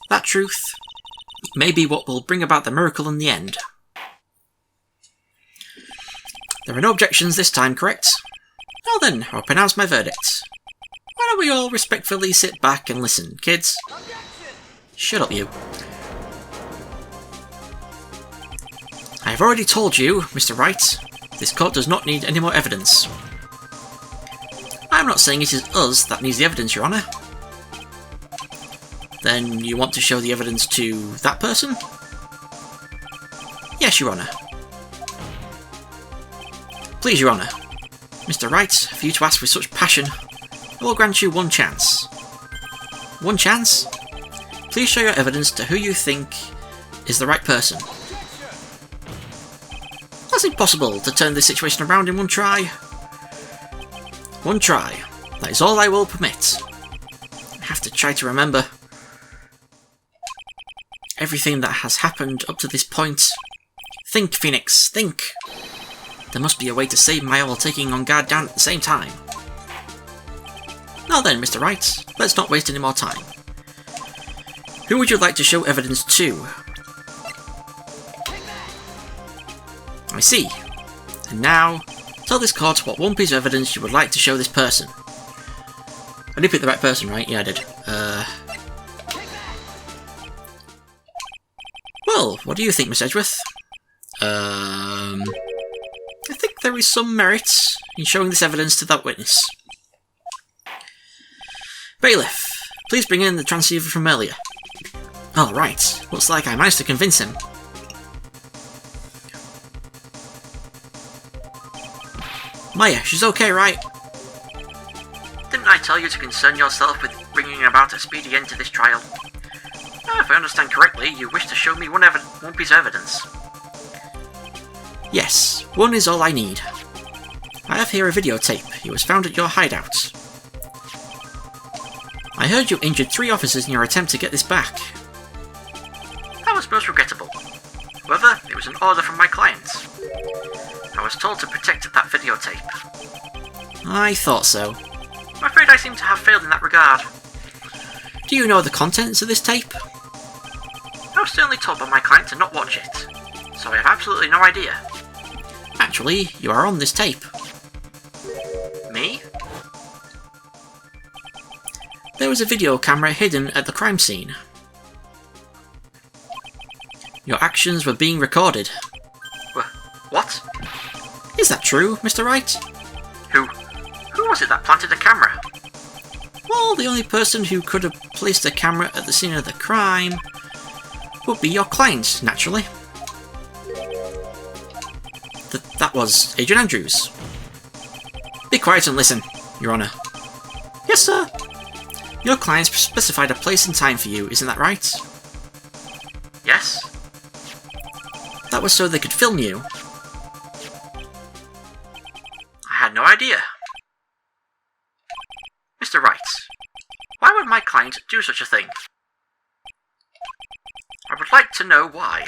That truth may be what will bring about the miracle in the end. There are no objections this time, correct? Now then, I'll pronounce my verdict. Why don't we all respectfully sit back and listen, kids? Shut up, you. I have already told you, Mr. Wright, this court does not need any more evidence. I am not saying it is us that needs the evidence, Your Honour. Then you want to show the evidence to that person? Yes, Your Honour. Please, Your Honour. Mr. Wright, for you to ask with such passion, I will grant you 1 chance. 1 chance? Please show your evidence to who you think is the right person. That's impossible to turn this situation around in 1 try. 1 try. That is all I will permit. I have to try to remember everything that has happened up to this point. Think, Phoenix, think! There must be a way to save Maya while taking On Guard down at the same time. Now then, Mr. Wright, let's not waste any more time. Who would you like to show evidence to? I see. And now, tell this court what 1 piece of evidence you would like to show this person. I did pick the right person, right? Yeah, I did. Well, what do you think, Miss Edgeworth? I think there is some merit in showing this evidence to that witness. Bailiff, please bring in the transceiver from earlier. All right, looks like I managed to convince him. Maya, she's okay, right? Didn't Didn't I tell you to concern yourself with bringing about a speedy end to this trial? If I understand correctly, you wish to show me one piece of evidence. Yes, one is all I need. I have here a videotape. It was found at your hideout. I heard you injured 3 officers in your attempt to get this back. That was most regrettable. However, it was an order from my clients. I was told to protect that videotape. I thought so. I'm afraid I seem to have failed in that regard. Do you know the contents of this tape? I was certainly told by my client to not watch it, so I have absolutely no idea. Actually, you are on this tape. Me? There was a video camera hidden at the crime scene. Your actions were being recorded. What? Is that true, Mr. Wright? Who was it that planted a camera? Well, the only person who could have placed a camera at the scene of the crime would be your client, naturally. That was Agent Andrews. Be quiet and listen, Your Honour. Yes, sir. Your clients specified a place and time for you, isn't that right? Yes. That was so they could film you. I had no idea. Mr. Wright, why would my client do such a thing? I would like to know why.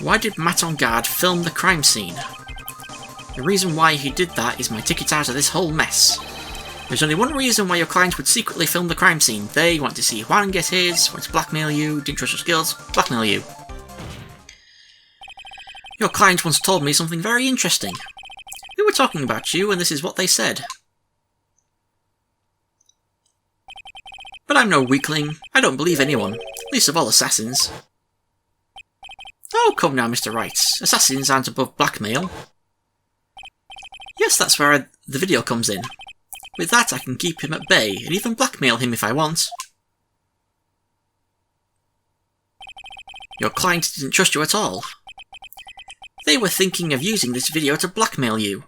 Why did Matt on guard film the crime scene? The reason why he did that is my ticket out of this whole mess. There's only one reason why your client would secretly film the crime scene. They want to see Juan get his, want to blackmail you, didn't trust your skills, blackmail you. Your client once told me something very interesting. We were talking about you, and this is what they said. But I'm no weakling. I don't believe anyone, least of all assassins. Oh, come now, Mr. Wright. Assassins aren't above blackmail. Yes, that's where the video comes in. With that, I can keep him at bay, and even blackmail him if I want. Your client didn't trust you at all. They were thinking of using this video to blackmail you.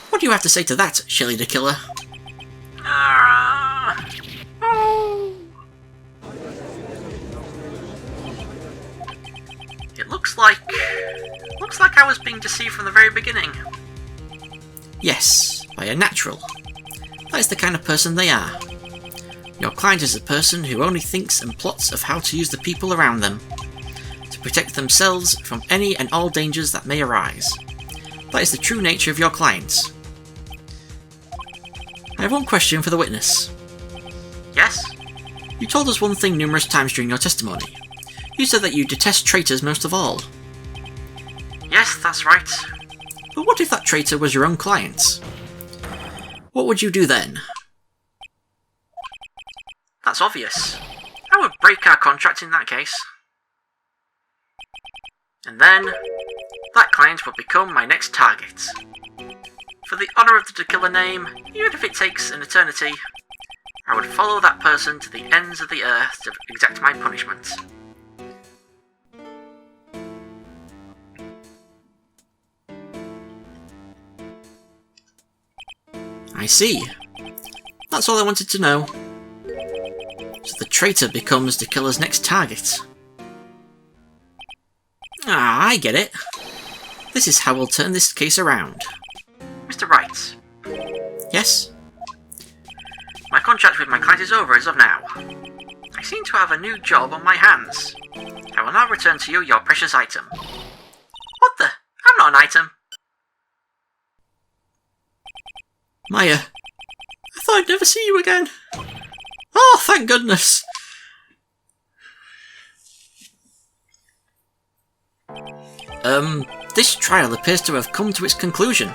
What do you have to say to that, Shelley the Killer? It looks like I was being deceived from the very beginning. Yes, by a natural. That is the kind of person they are. Your client is a person who only thinks and plots of how to use the people around them, to protect themselves from any and all dangers that may arise. That is the true nature of your client. I have one question for the witness. Yes? You told us one thing numerous times during your testimony. You said that you detest traitors most of all. Yes, that's right. But what if that traitor was your own client? What would you do then? That's obvious. I would break our contract in that case. And then, that client would become my next target. For the honour of the killer name, even if it takes an eternity, I would follow that person to the ends of the earth to exact my punishment. I see. That's all I wanted to know. So the traitor becomes the killer's next target. Ah, I get it. This is how we'll turn this case around. Mr. Wright. Yes? My contract with my client is over as of now. I seem to have a new job on my hands. I will now return to you your precious item. What the? I'm not an item. Maya, I thought I'd never see you again. Oh, thank goodness. This trial appears to have come to its conclusion.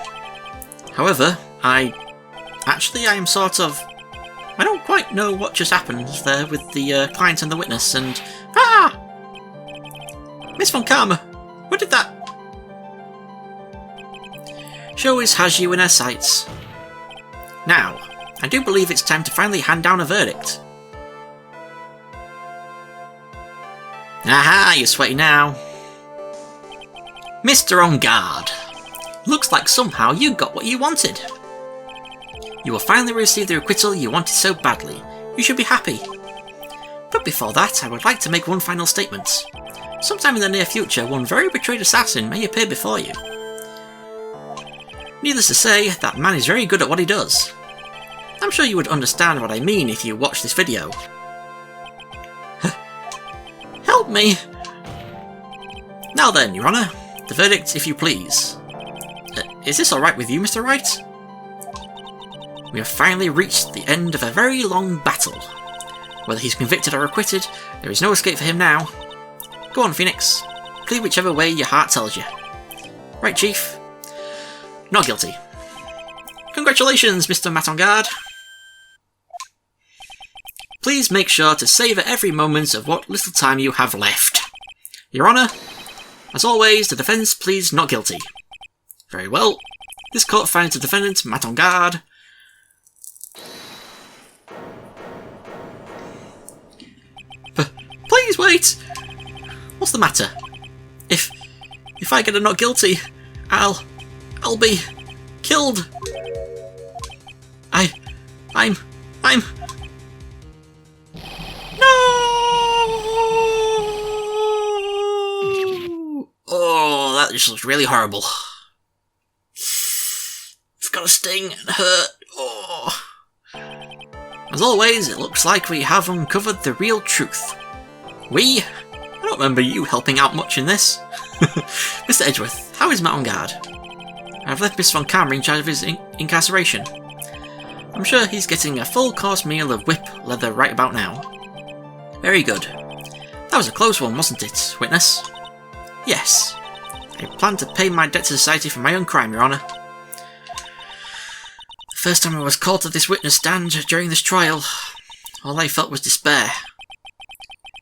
However, I am sort of... I don't quite know what just happened there with the client and the witness, and... Ah! Miss Von Karma, what did that... She always has you in her sights. Now, I do believe it's time to finally hand down a verdict. Aha, you're sweaty now. Mr. On Guard, Looks like somehow you got what you wanted. You will finally receive the acquittal you wanted so badly. You should be happy. But before that, I would like to make one final statement. Sometime in the near future, one very betrayed assassin may appear before you. Needless to say, that man is very good at what he does. I'm sure you would understand what I mean if you watch this video. Help me! Now then, Your Honour, the verdict if you please. Is this alright with you, Mr. Wright? We have finally reached the end of a very long battle. Whether he's convicted or acquitted, there is no escape for him now. Go on, Phoenix. Plead whichever way your heart tells you. Right, Chief? Not guilty. Congratulations, Mr. Matongard. Please make sure to savour every moment of what little time you have left. Your Honour, as always, the defence pleads not guilty. Very well. This court finds the defendant, Matongard. Please wait! What's the matter? If I get a not guilty, I'll be killed. I'm No! Oh, that just looks really horrible. It's got a sting and hurt. Oh. As always, it looks like we have uncovered the real truth. I don't remember you helping out much in this. Mr. Edgeworth, how is Matt on guard? I've left Miss Von Karma in charge of his incarceration. I'm sure he's getting a full-course meal of whip leather right about now. Very good. That was a close one, wasn't it, witness? Yes. I plan to pay my debt to society for my own crime, Your Honour. The first time I was called to this witness stand during this trial, all I felt was despair.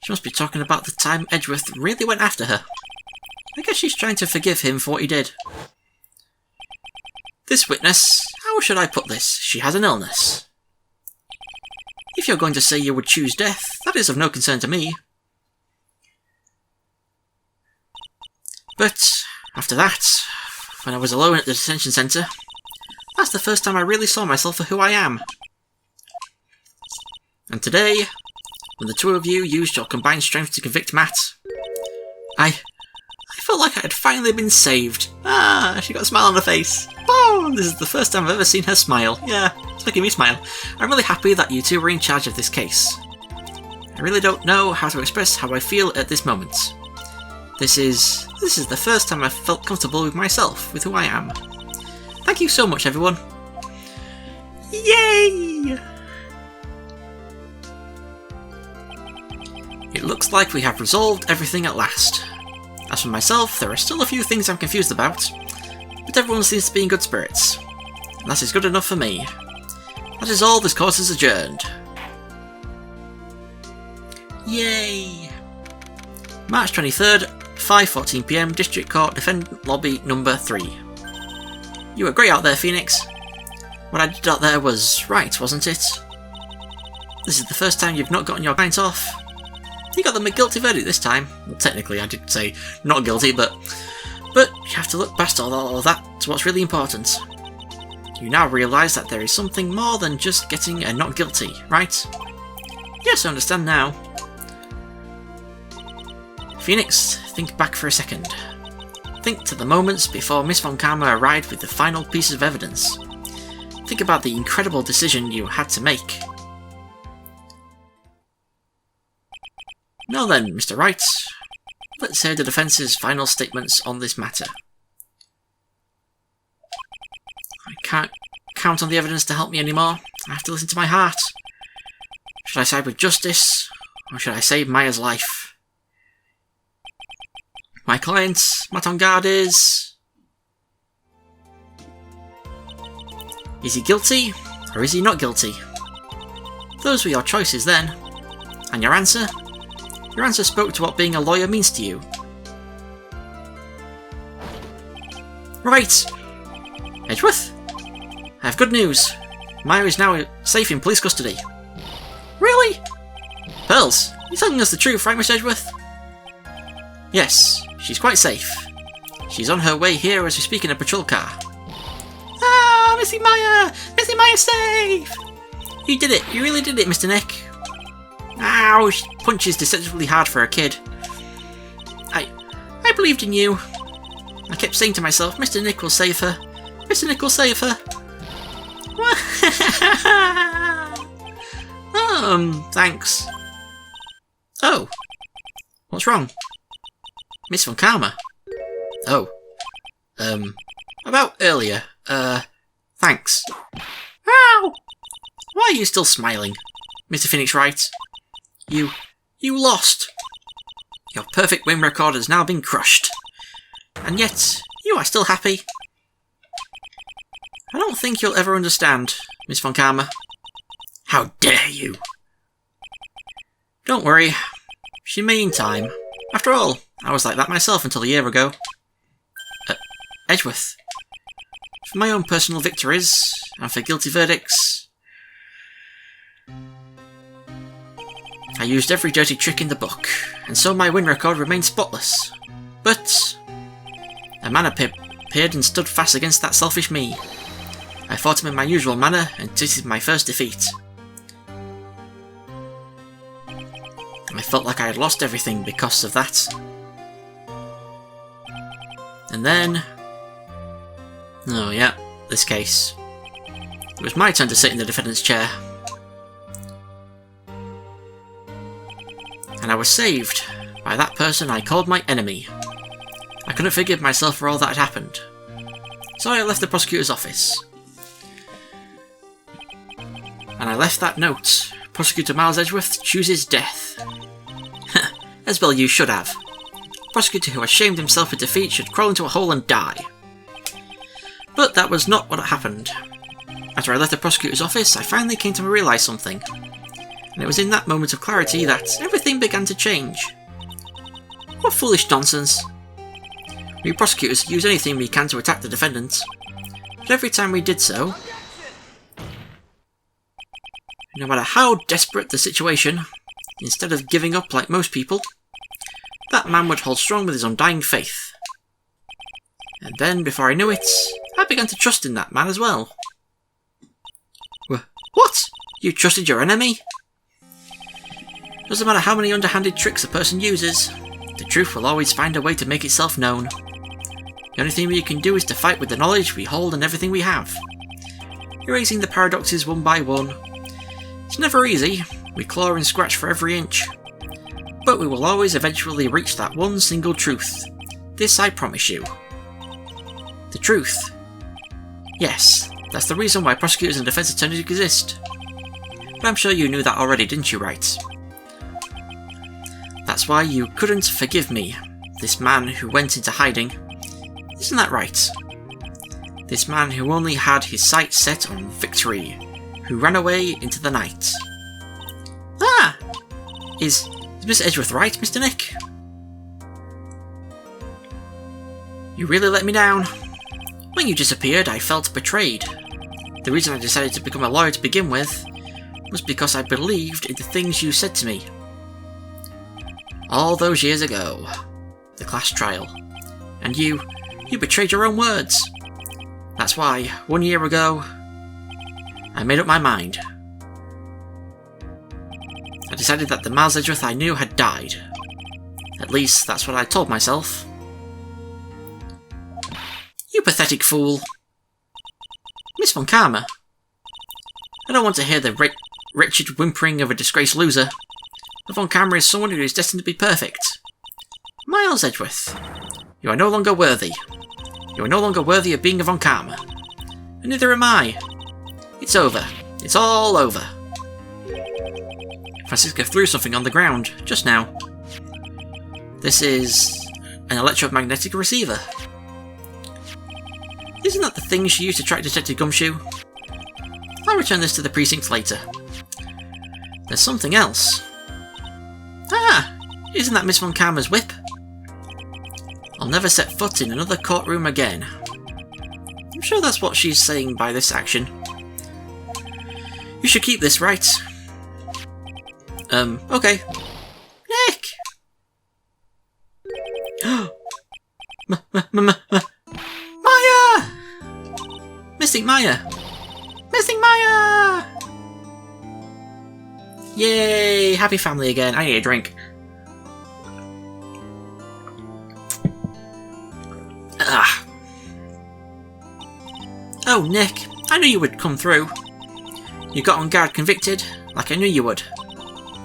She must be talking about the time Edgeworth really went after her. I guess she's trying to forgive him for what he did. This witness, how should I put this? She has an illness. If you're going to say you would choose death, that is of no concern to me. But after that, when I was alone at the detention centre, that's the first time I really saw myself for who I am. And today, when the two of you used your combined strength to convict Matt, I felt like I had finally been saved. Ah, she got a smile on her face. Oh, this is the first time I've ever seen her smile. Yeah, it's making me smile. I'm really happy that you two were in charge of this case. I really don't know how to express how I feel at this moment. This is the first time I've felt comfortable with myself, with who I am. Thank you so much, everyone. Yay! It looks like we have resolved everything at last. As for myself, there are still a few things I'm confused about, but everyone seems to be in good spirits. And that is good enough for me. That is all, this court is adjourned. Yay! March 23rd, 5:14 PM, District Court, Defendant Lobby number 3. You were great out there, Phoenix. What I did out there was right, wasn't it? This is the first time you've not gotten your pint off. You got the guilty verdict this time. Well, technically I did say not guilty, but you have to look past all of that to what's really important. You now realise that there is something more than just getting a not guilty, right? Yes, I understand now. Phoenix, think back for a second. Think to the moments before Miss Von Karma arrived with the final pieces of evidence. Think about the incredible decision you had to make. Now then, Mr. Wright, let's hear the defence's final statements on this matter. I can't count on the evidence to help me anymore. I have to listen to my heart. Should I side with justice, or should I save Maya's life? My client, Matt on guard, is he guilty, or is he not guilty? Those were your choices then. And your answer? Your answer spoke to what being a lawyer means to you. Right! Edgeworth? I have good news. Maya is now safe in police custody. Really? Pearls, you're telling us the truth, right, Miss Edgeworth? Yes, she's quite safe. She's on her way here as we speak in a patrol car. Ah, Missy Maya! Missy Maya, safe! You did it. You really did it, Mr. Nick. Ow, she punches deceptively hard for a kid. I believed in you. I kept saying to myself, Mr. Nick will save her. Mr. Nick will save her. Thanks. Oh. What's wrong? Miss Von Karma. Oh. About earlier. Thanks. Ow! Why are you still smiling, Mr. Phoenix Wright? You lost. Your perfect win record has now been crushed. And yet, you are still happy. I don't think you'll ever understand, Miss Von Karma. How dare you! Don't worry. She may in time. After all, I was like that myself until a year ago. Edgeworth. For my own personal victories, and for guilty verdicts, I used every dirty trick in the book, and so my win record remained spotless. But a man appeared and stood fast against that selfish me. I fought him in my usual manner, and tasted my first defeat. I felt like I had lost everything because of that. And then... oh yeah, this case. It was my turn to sit in the defendant's chair. And I was saved by that person I called my enemy. I couldn't forgive myself for all that had happened. So I left the prosecutor's office. And I left that note. Prosecutor Miles Edgeworth chooses death. As well you should have. A prosecutor who ashamed himself of defeat should crawl into a hole and die. But that was not what happened. After I left the prosecutor's office, I finally came to realise something. And it was in that moment of clarity that everything began to change. What foolish nonsense. We prosecutors use anything we can to attack the defendant. But every time we did so, no matter how desperate the situation, instead of giving up like most people, that man would hold strong with his undying faith. And then, before I knew it, I began to trust in that man as well. What? You trusted your enemy? Doesn't matter how many underhanded tricks a person uses, the truth will always find a way to make itself known. The only thing we can do is to fight with the knowledge we hold and everything we have. Erasing the paradoxes one by one. It's never easy, we claw and scratch for every inch. But we will always eventually reach that one single truth. This I promise you. The truth. Yes, that's the reason why prosecutors and defence attorneys exist. But I'm sure you knew that already, didn't you, Wright? That's why you couldn't forgive me, this man who went into hiding. Isn't that right? This man who only had his sights set on victory, who ran away into the night. Ah! Is Miss Edgeworth right, Mr. Nick? You really let me down. When you disappeared, I felt betrayed. The reason I decided to become a lawyer to begin with was because I believed in the things you said to me. All those years ago, the class trial, and you betrayed your own words. That's why, 1 year ago, I made up my mind. I decided that the Miles Edgeworth I knew had died. At least, that's what I told myself. You pathetic fool. Miss Von Karma. I don't want to hear the wretched whimpering of a disgraced loser. Von Karma is someone who is destined to be perfect. Miles Edgeworth, you are no longer worthy. You are no longer worthy of being a Von Karma. And neither am I. It's over. It's all over. Francisca threw something on the ground, just now. This is an electromagnetic receiver. Isn't that the thing she used to track Detective Gumshoe? I'll return this to the precinct later. There's something else. Ah! Isn't that Miss Von Karma's whip? I'll never set foot in another courtroom again. I'm sure that's what she's saying by this action. You should keep this, right? Okay. Nick! Maya! Missing Maya! Missing Maya! Yay! Happy family again. I need a drink. Ah. Oh, Nick. I knew you would come through. You got on guard convicted, like I knew you would.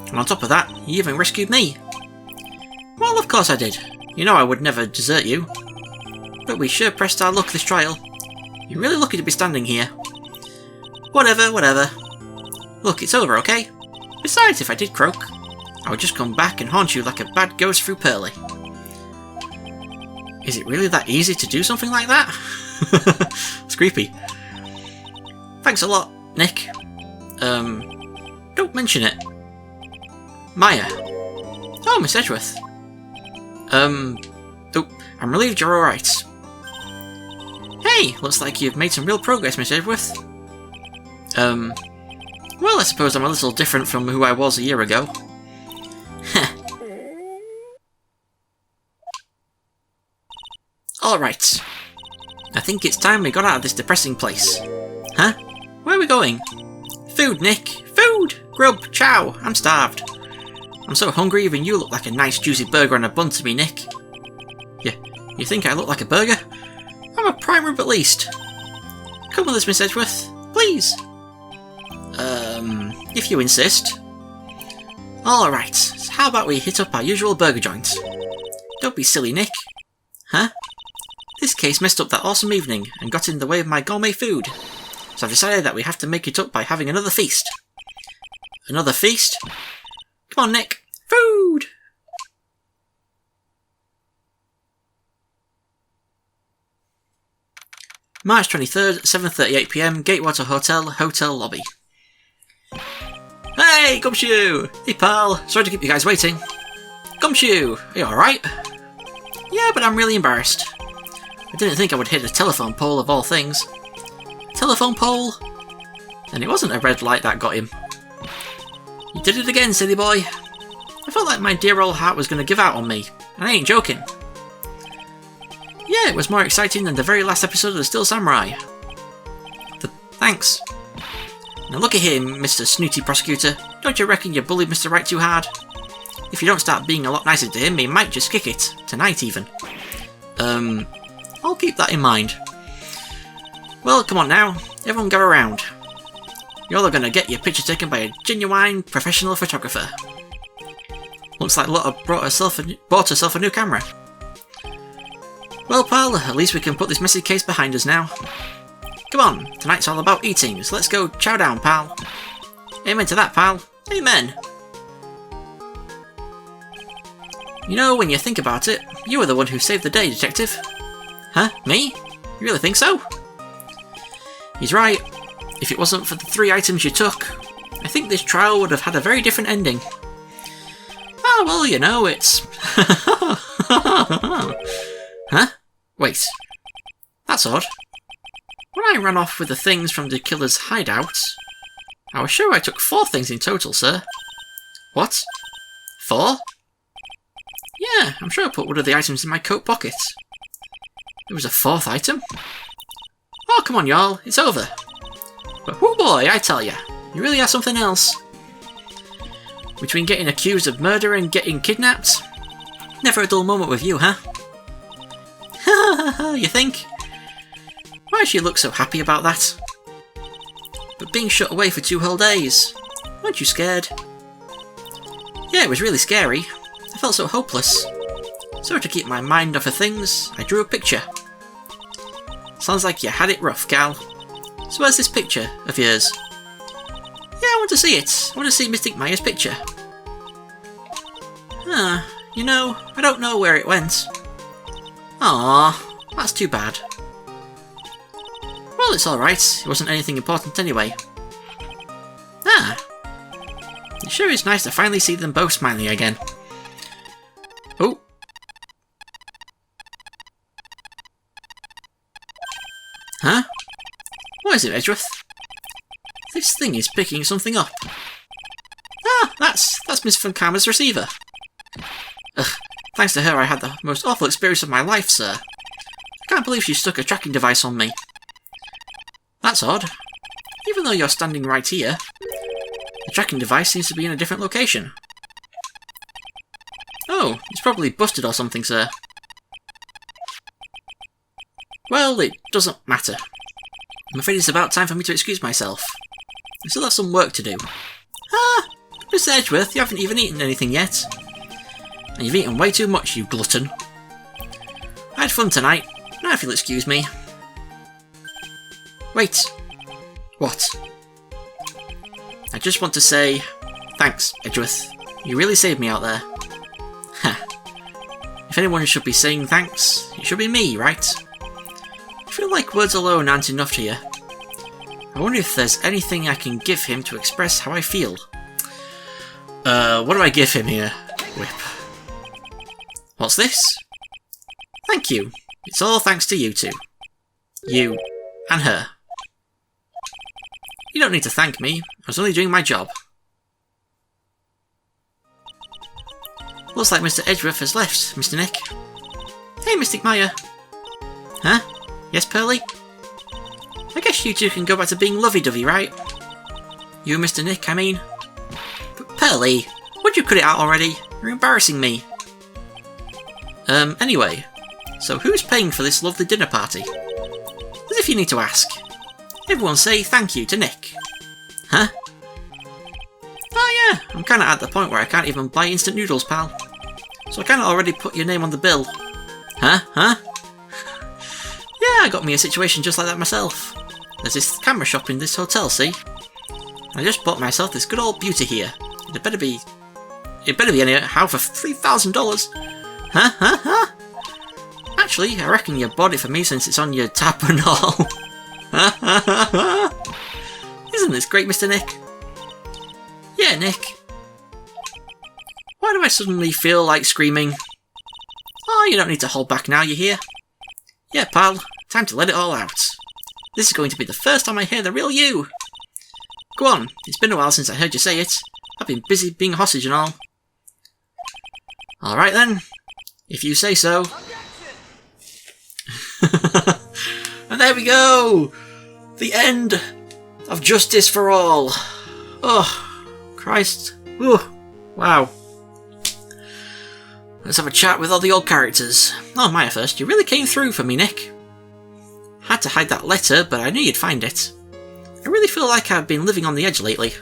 And on top of that, you even rescued me. Well, of course I did. You know I would never desert you. But we sure pressed our luck this trial. You're really lucky to be standing here. Whatever, whatever. Look, it's over, okay? Besides, if I did croak, I would just come back and haunt you like a bad ghost through Pearly. Is it really that easy to do something like that? It's creepy. Thanks a lot, Nick. Don't mention it. Maya. Oh, Miss Edgeworth. Oh, I'm relieved you're alright. Hey, looks like you've made some real progress, Miss Edgeworth. Well, I suppose I'm a little different from who I was a year ago. Alright. I think it's time we got out of this depressing place. Huh? Where are we going? Food, Nick! Food! Grub! Chow! I'm starved. I'm so hungry even you look like a nice juicy burger on a bun to me, Nick. You think I look like a burger? I'm a prime rib at least. Come with us, Miss Edgeworth. Please. If you insist. Alright, so how about we hit up our usual burger joint? Don't be silly, Nick. Huh? This case messed up that awesome evening and got in the way of my gourmet food. So I've decided that we have to make it up by having another feast. Another feast? Come on, Nick. Food! March 23rd, 7:38 PM, Gatewater Hotel lobby. Hey, Gumshoe! Hey, pal. Sorry to keep you guys waiting. Gumshoe, are you alright? Yeah, but I'm really embarrassed. I didn't think I would hit a telephone pole of all things. Telephone pole? And it wasn't a red light that got him. You did it again, silly boy. I felt like my dear old heart was going to give out on me, and I ain't joking. Yeah, it was more exciting than the very last episode of Still Samurai. Thanks. Now look at him, Mr. Snooty Prosecutor. Don't you reckon you bullied Mr. Wright too hard? If you don't start being a lot nicer to him, he might just kick it. Tonight, even. I'll keep that in mind. Well, come on now. Everyone gather around. You're all gonna get your picture taken by a genuine professional photographer. Looks like Lotta bought herself a new camera. Well, pal, at least we can put this messy case behind us now. Come on, tonight's all about eating, so let's go chow down, pal. Amen to that, pal. Amen. You know, when you think about it, you were the one who saved the day, Detective. Huh? Me? You really think so? He's right. If it wasn't for the 3 items you took, I think this trial would have had a very different ending. Oh, well, you know, it's... Huh? Wait. That's odd. When I ran off with the things from the killer's hideout, I was sure I took 4 things in total, sir. What? 4? Yeah, I'm sure I put one of the items in my coat pocket. There was a 4th item? Oh, come on, y'all, it's over. But whoo boy, I tell ya, you really are something else. Between getting accused of murder and getting kidnapped, never a dull moment with you, huh? Ha ha ha, you think? Why does she look so happy about that? But being shut away for 2 whole days, weren't you scared? Yeah, it was really scary. I felt so hopeless. So to keep my mind off of things, I drew a picture. Sounds like you had it rough, gal. So where's this picture of yours? Yeah, I want to see it. I want to see Mystic Maya's picture. You know, I don't know where it went. Aww, that's too bad. Well, it's alright. It wasn't anything important anyway. It sure is nice to finally see them both smiling again. Oh. Huh? What is it, Edgeworth? This thing is picking something up. That's Miss Funkama's receiver. Ugh, thanks to her I had the most awful experience of my life, sir. can't believe she stuck a tracking device on me. That's odd. Even though you're standing right here, the tracking device seems to be in a different location. Oh, it's probably busted or something, sir. Well, it doesn't matter. I'm afraid it's about time for me to excuse myself. I still have some work to do. Ah, Mr. Edgeworth, you haven't even eaten anything yet. And you've eaten way too much, you glutton. I had fun tonight. Now if you'll excuse me. Wait. What? I just want to say, thanks, Edgeworth. You really saved me out there. Ha. If anyone should be saying thanks, it should be me, right? I feel like words alone aren't enough to you. I wonder if there's anything I can give him to express how I feel. What do I give him here? Whip. What's this? Thank you. It's all thanks to you two. You and her. You don't need to thank me. I was only doing my job. Looks like Mr. Edgeworth has left, Mr. Nick. Hey, Mystic Maya. Huh? Yes, Pearly? I guess you two can go back to being lovey-dovey, right? You and Mr. Nick, I mean. But Pearly, would you cut it out already? You're embarrassing me. Anyway, so who's paying for this lovely dinner party? As if you need to ask. Everyone say thank you to Nick. Huh? Oh yeah, I'm kinda at the point where I can't even buy instant noodles, pal. So I kinda already put your name on the bill. Huh? Huh? Yeah, I got me a situation just like that myself. There's this camera shop in this hotel, see? I just bought myself this good old beauty here. It better be anyhow for $3,000. Huh? Huh? Huh? Actually, I reckon you bought it for me since it's on your tab and all. Isn't this great, Mr. Nick? Yeah, Nick. Why do I suddenly feel like screaming? Oh, you don't need to hold back now, you hear? Yeah, pal, time to let it all out. This is going to be the first time I hear the real you. Go on, it's been a while since I heard you say it. I've been busy being a hostage and all. Alright then, if you say so. And there we go! The end of Justice for All. Oh, Christ. Ooh, wow. Let's have a chat with all the old characters. Oh, Maya first. You really came through for me, Nick. Had to hide that letter, but I knew you'd find it. I really feel like I've been living on the edge lately.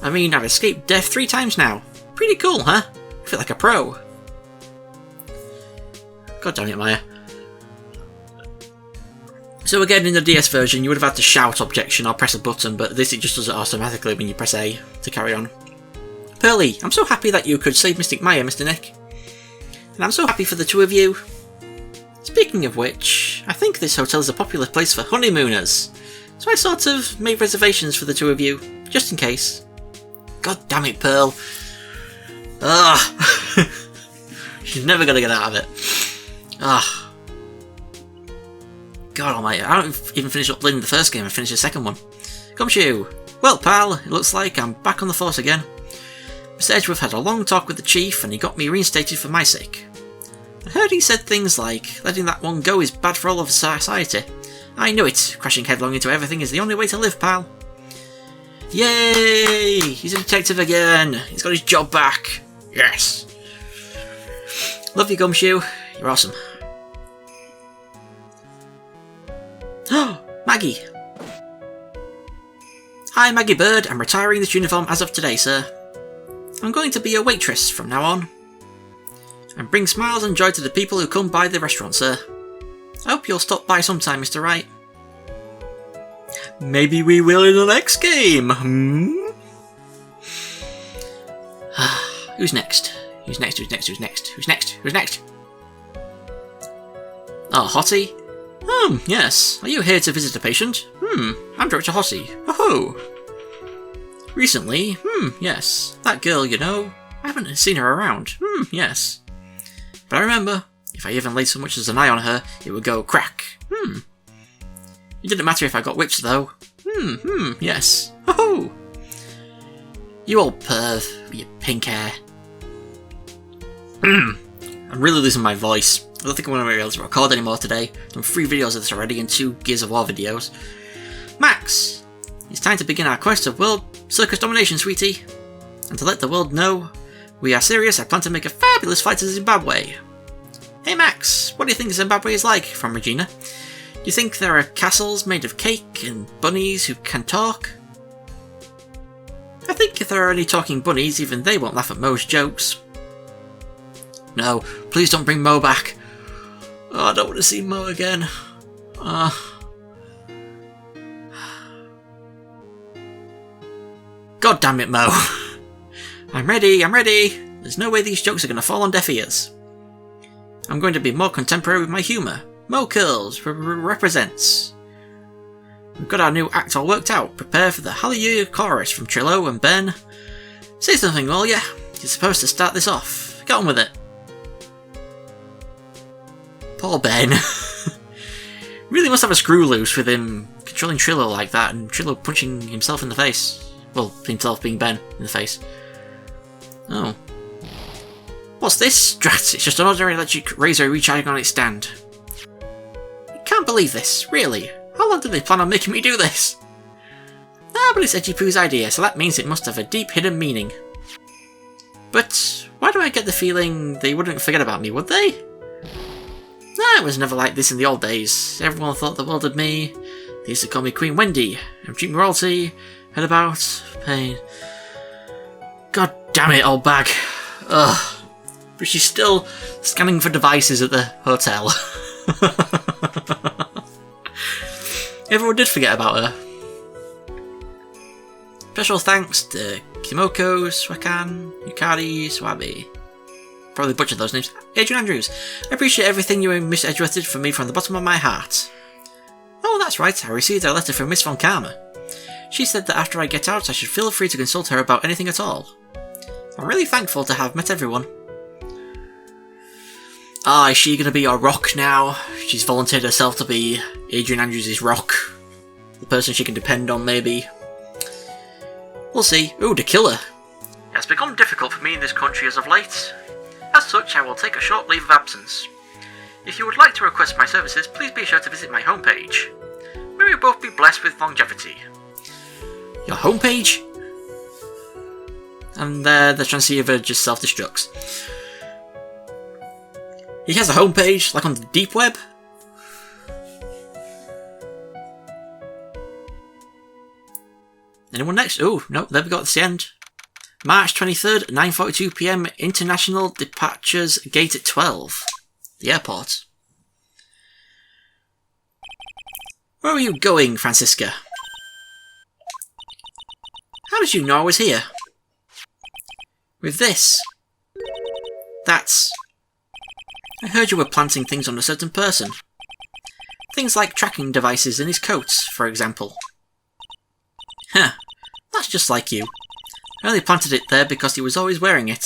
I mean, I've escaped death 3 times now. Pretty cool, huh? I feel like a pro. God damn it, Maya. So again, in the DS version, you would have had to shout objection or press a button, but this it just does it automatically when you press A to carry on. Pearly, I'm so happy that you could save Mystic Maya, Mr. Nick. And I'm so happy for the two of you. Speaking of which, I think this hotel is a popular place for honeymooners. So I sort of made reservations for the two of you, just in case. God damn it, Pearl. Ugh. She's never gonna get out of it. Ugh. God almighty, I don't even finish uploading the first game, I finished the second one. Gumshoe! Well, pal, it looks like I'm back on the force again. Mr. Edgeworth had a long talk with the chief and he got me reinstated for my sake. I heard he said things like, letting that one go is bad for all of society. I knew it, crashing headlong into everything is the only way to live, pal. Yay! He's a detective again! He's got his job back! Yes! Love you, Gumshoe. You're awesome. Oh, Maggie! Hi, Maggie Bird. I'm retiring this uniform as of today, sir. I'm going to be a waitress from now on. And bring smiles and joy to the people who come by the restaurant, sir. I hope you'll stop by sometime, Mr. Wright. Maybe we will in the next game, Who's next? Who's next? Who's next? Who's next? Who's next? Who's next? Oh, Hottie? Yes. Are you here to visit a patient? I'm Dr. Hottie. Oh. Recently? Yes. That girl, you know. I haven't seen her around. Yes. But I remember, if I even laid so much as an eye on her, it would go crack. It didn't matter if I got whips, though. Yes. Oh. You old perv, with your pink hair. I'm really losing my voice. don't think I'm going to be able to record anymore today. I've done 3 videos of this already and 2 Gears of War videos. Max! It's time to begin our quest of world circus domination, sweetie. And to let the world know we are serious, I plan to make a fabulous flight to Zimbabwe. Hey Max, what do you think Zimbabwe is like? From Regina. Do you think there are castles made of cake and bunnies who can talk? I think if there are any talking bunnies, even they won't laugh at Mo's jokes. No, please don't bring Mo back. Oh, I don't want to see Mo again. God damn it, Mo. I'm ready. There's no way these jokes are going to fall on deaf ears. I'm going to be more contemporary with my humour. Mo Curls represents. We've got our new act all worked out. Prepare for the Hallelujah chorus from Trillo and Ben. Say something, will ya? You're supposed to start this off. Get on with it. Poor Ben. Really must have a screw loose with him controlling Trillo like that and Trillo punching himself in the face. Well, himself being Ben in the face. Oh. What's this? Drat, it's just an ordinary electric razor recharging on its stand. I can't believe this, really. How long did they plan on making me do this? Ah, but it's Edgy Poo's idea, so that means it must have a deep hidden meaning. But why do I get the feeling they wouldn't forget about me, would they? It was never like this in the old days. Everyone thought the world of me. They used to call me Queen Wendy, and treat me royalty, head about, pain. God damn it, old bag. Ugh. But she's still scanning for devices at the hotel. Everyone did forget about her. Special thanks to Kimoko, Swakan, Yukari, Swabi. Probably butchered those names. Adrian Andrews. I appreciate everything you and Miss Edgeworth did for me from the bottom of my heart. Oh, that's right. I received a letter from Miss Von Karma. She said that after I get out, I should feel free to consult her about anything at all. I'm really thankful to have met everyone. Ah, is she going to be our rock now? She's volunteered herself to be Adrian Andrews' rock. The person she can depend on, maybe. We'll see. Ooh, the killer. It has become difficult for me in this country as of late. As such, I will take a short leave of absence. If you would like to request my services, please be sure to visit my homepage. May we both be blessed with longevity. Your homepage? And the transceiver just self-destructs. He has a homepage, like on the deep web? Anyone next? Oh, no, there we go, that's the end. March 23rd, 9:42 PM, International Departures Gate at 12. The airport. Where are you going, Francisca? How did you know I was here? With this. That's... I heard you were planting things on a certain person. Things like tracking devices in his coats, for example. Huh. That's just like you. I only planted it there because he was always wearing it.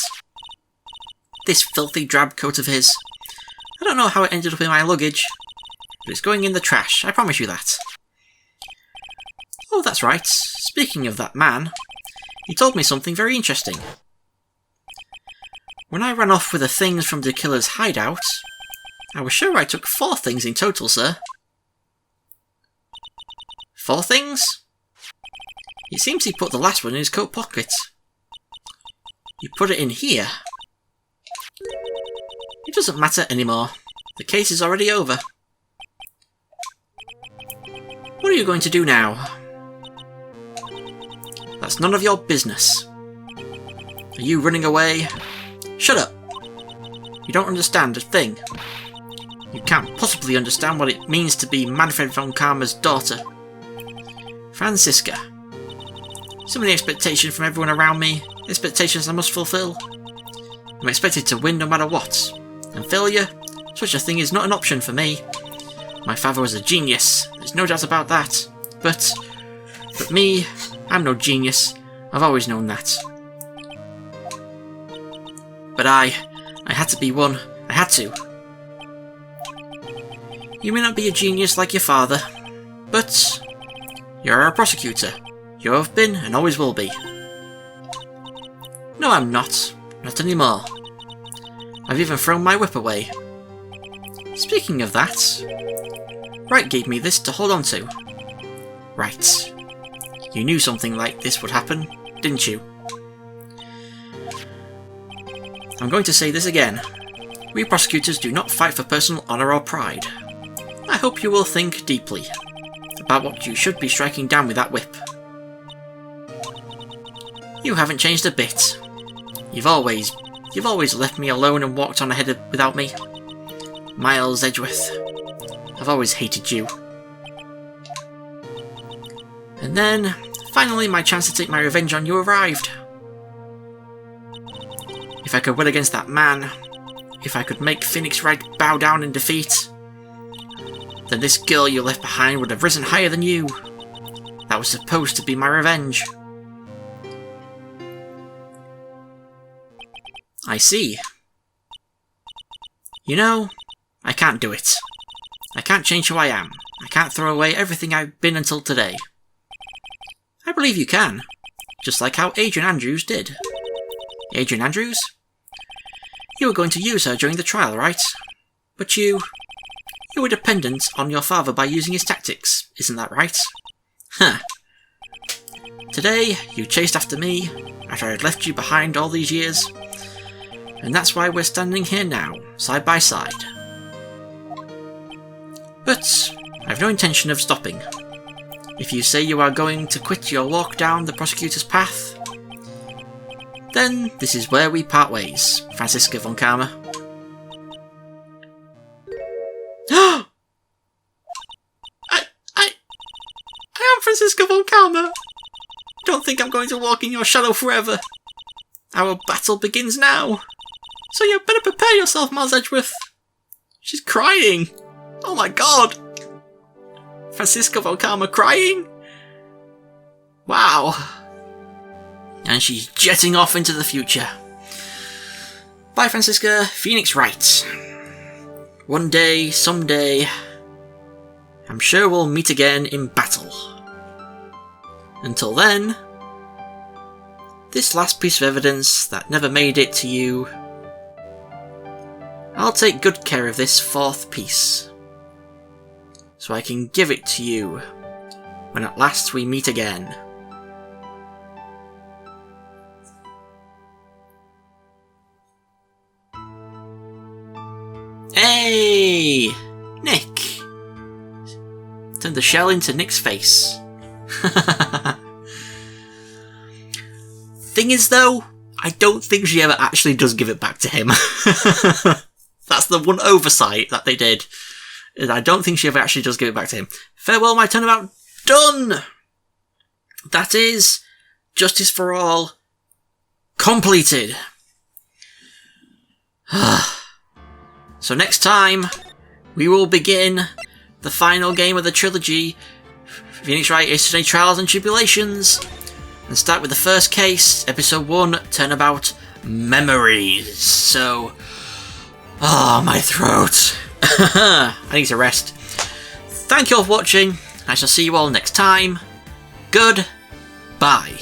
This filthy drab coat of his. I don't know how it ended up in my luggage, but it's going in the trash, I promise you that. Oh, that's right. Speaking of that man, he told me something very interesting. When I ran off with the things from the killer's hideout, I was sure I took 4 things in total, sir. 4 things? It seems he put the last one in his coat pocket. You put it in here. It doesn't matter anymore. The case is already over. What are you going to do now? That's none of your business. Are you running away? Shut up! You don't understand a thing. You can't possibly understand what it means to be Manfred von Karma's daughter. Francisca. So many expectations from everyone around me, expectations I must fulfill. I'm expected to win no matter what, and failure, such a thing is not an option for me. My father was a genius, there's no doubt about that, but me, I'm no genius, I've always known that. But I had to be one, I had to. You may not be a genius like your father, but you're a prosecutor. You have been and always will be. No, I'm not. Not anymore. I've even thrown my whip away. Speaking of that, Wright gave me this to hold on to. Right. You knew something like this would happen, didn't you? I'm going to say this again. We prosecutors do not fight for personal honour or pride. I hope you will think deeply about what you should be striking down with that whip. You haven't changed a bit. You've always left me alone and walked on ahead without me. Miles Edgeworth, I've always hated you. And then, finally my chance to take my revenge on you arrived. If I could win against that man, if I could make Phoenix Wright bow down in defeat, then this girl you left behind would have risen higher than you. That was supposed to be my revenge. I see. You know, I can't do it. I can't change who I am. I can't throw away everything I've been until today. I believe you can, just like how Adrian Andrews did. Adrian Andrews? You were going to use her during the trial, right? But you were dependent on your father by using his tactics, isn't that right? Huh. Today, you chased after me, after I had left you behind all these years, and that's why we're standing here now, side by side. But I've no intention of stopping. If you say you are going to quit your walk down the prosecutor's path, then this is where we part ways, Franziska von Karma. I am Franziska von Karma. Don't think I'm going to walk in your shadow forever. Our battle begins now. So you better prepare yourself, Miles Edgeworth. She's crying. Oh my god. Franziska von Karma crying? Wow. And she's jetting off into the future. Bye, Franziska. Phoenix Wright. One day, someday, I'm sure we'll meet again in battle. Until then, this last piece of evidence that never made it to you, I'll take good care of this fourth piece, so I can give it to you when at last we meet again. Hey! Nick! Turned the shell into Nick's face. Thing is though, I don't think she ever actually does give it back to him. That's the one oversight that they did. I don't think she ever actually does give it back to him. Farewell, my turnabout. Done! That is Justice for All completed. So next time, we will begin the final game of the trilogy, Phoenix Wright Yesterday Trials and Tribulations, and start with the first case, episode 1, Turnabout Memories. So, oh, my throat. I need to rest. Thank you all for watching. I shall see you all next time. Goodbye.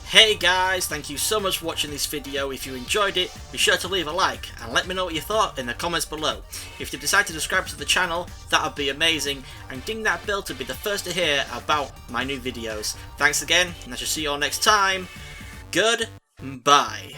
Hey guys, thank you so much for watching this video. If you enjoyed it, be sure to leave a like and let me know what you thought in the comments below. If you decide to subscribe to the channel, that would be amazing, and ding that bell to be the first to hear about my new videos. Thanks again, and I shall see you all next time. Goodbye.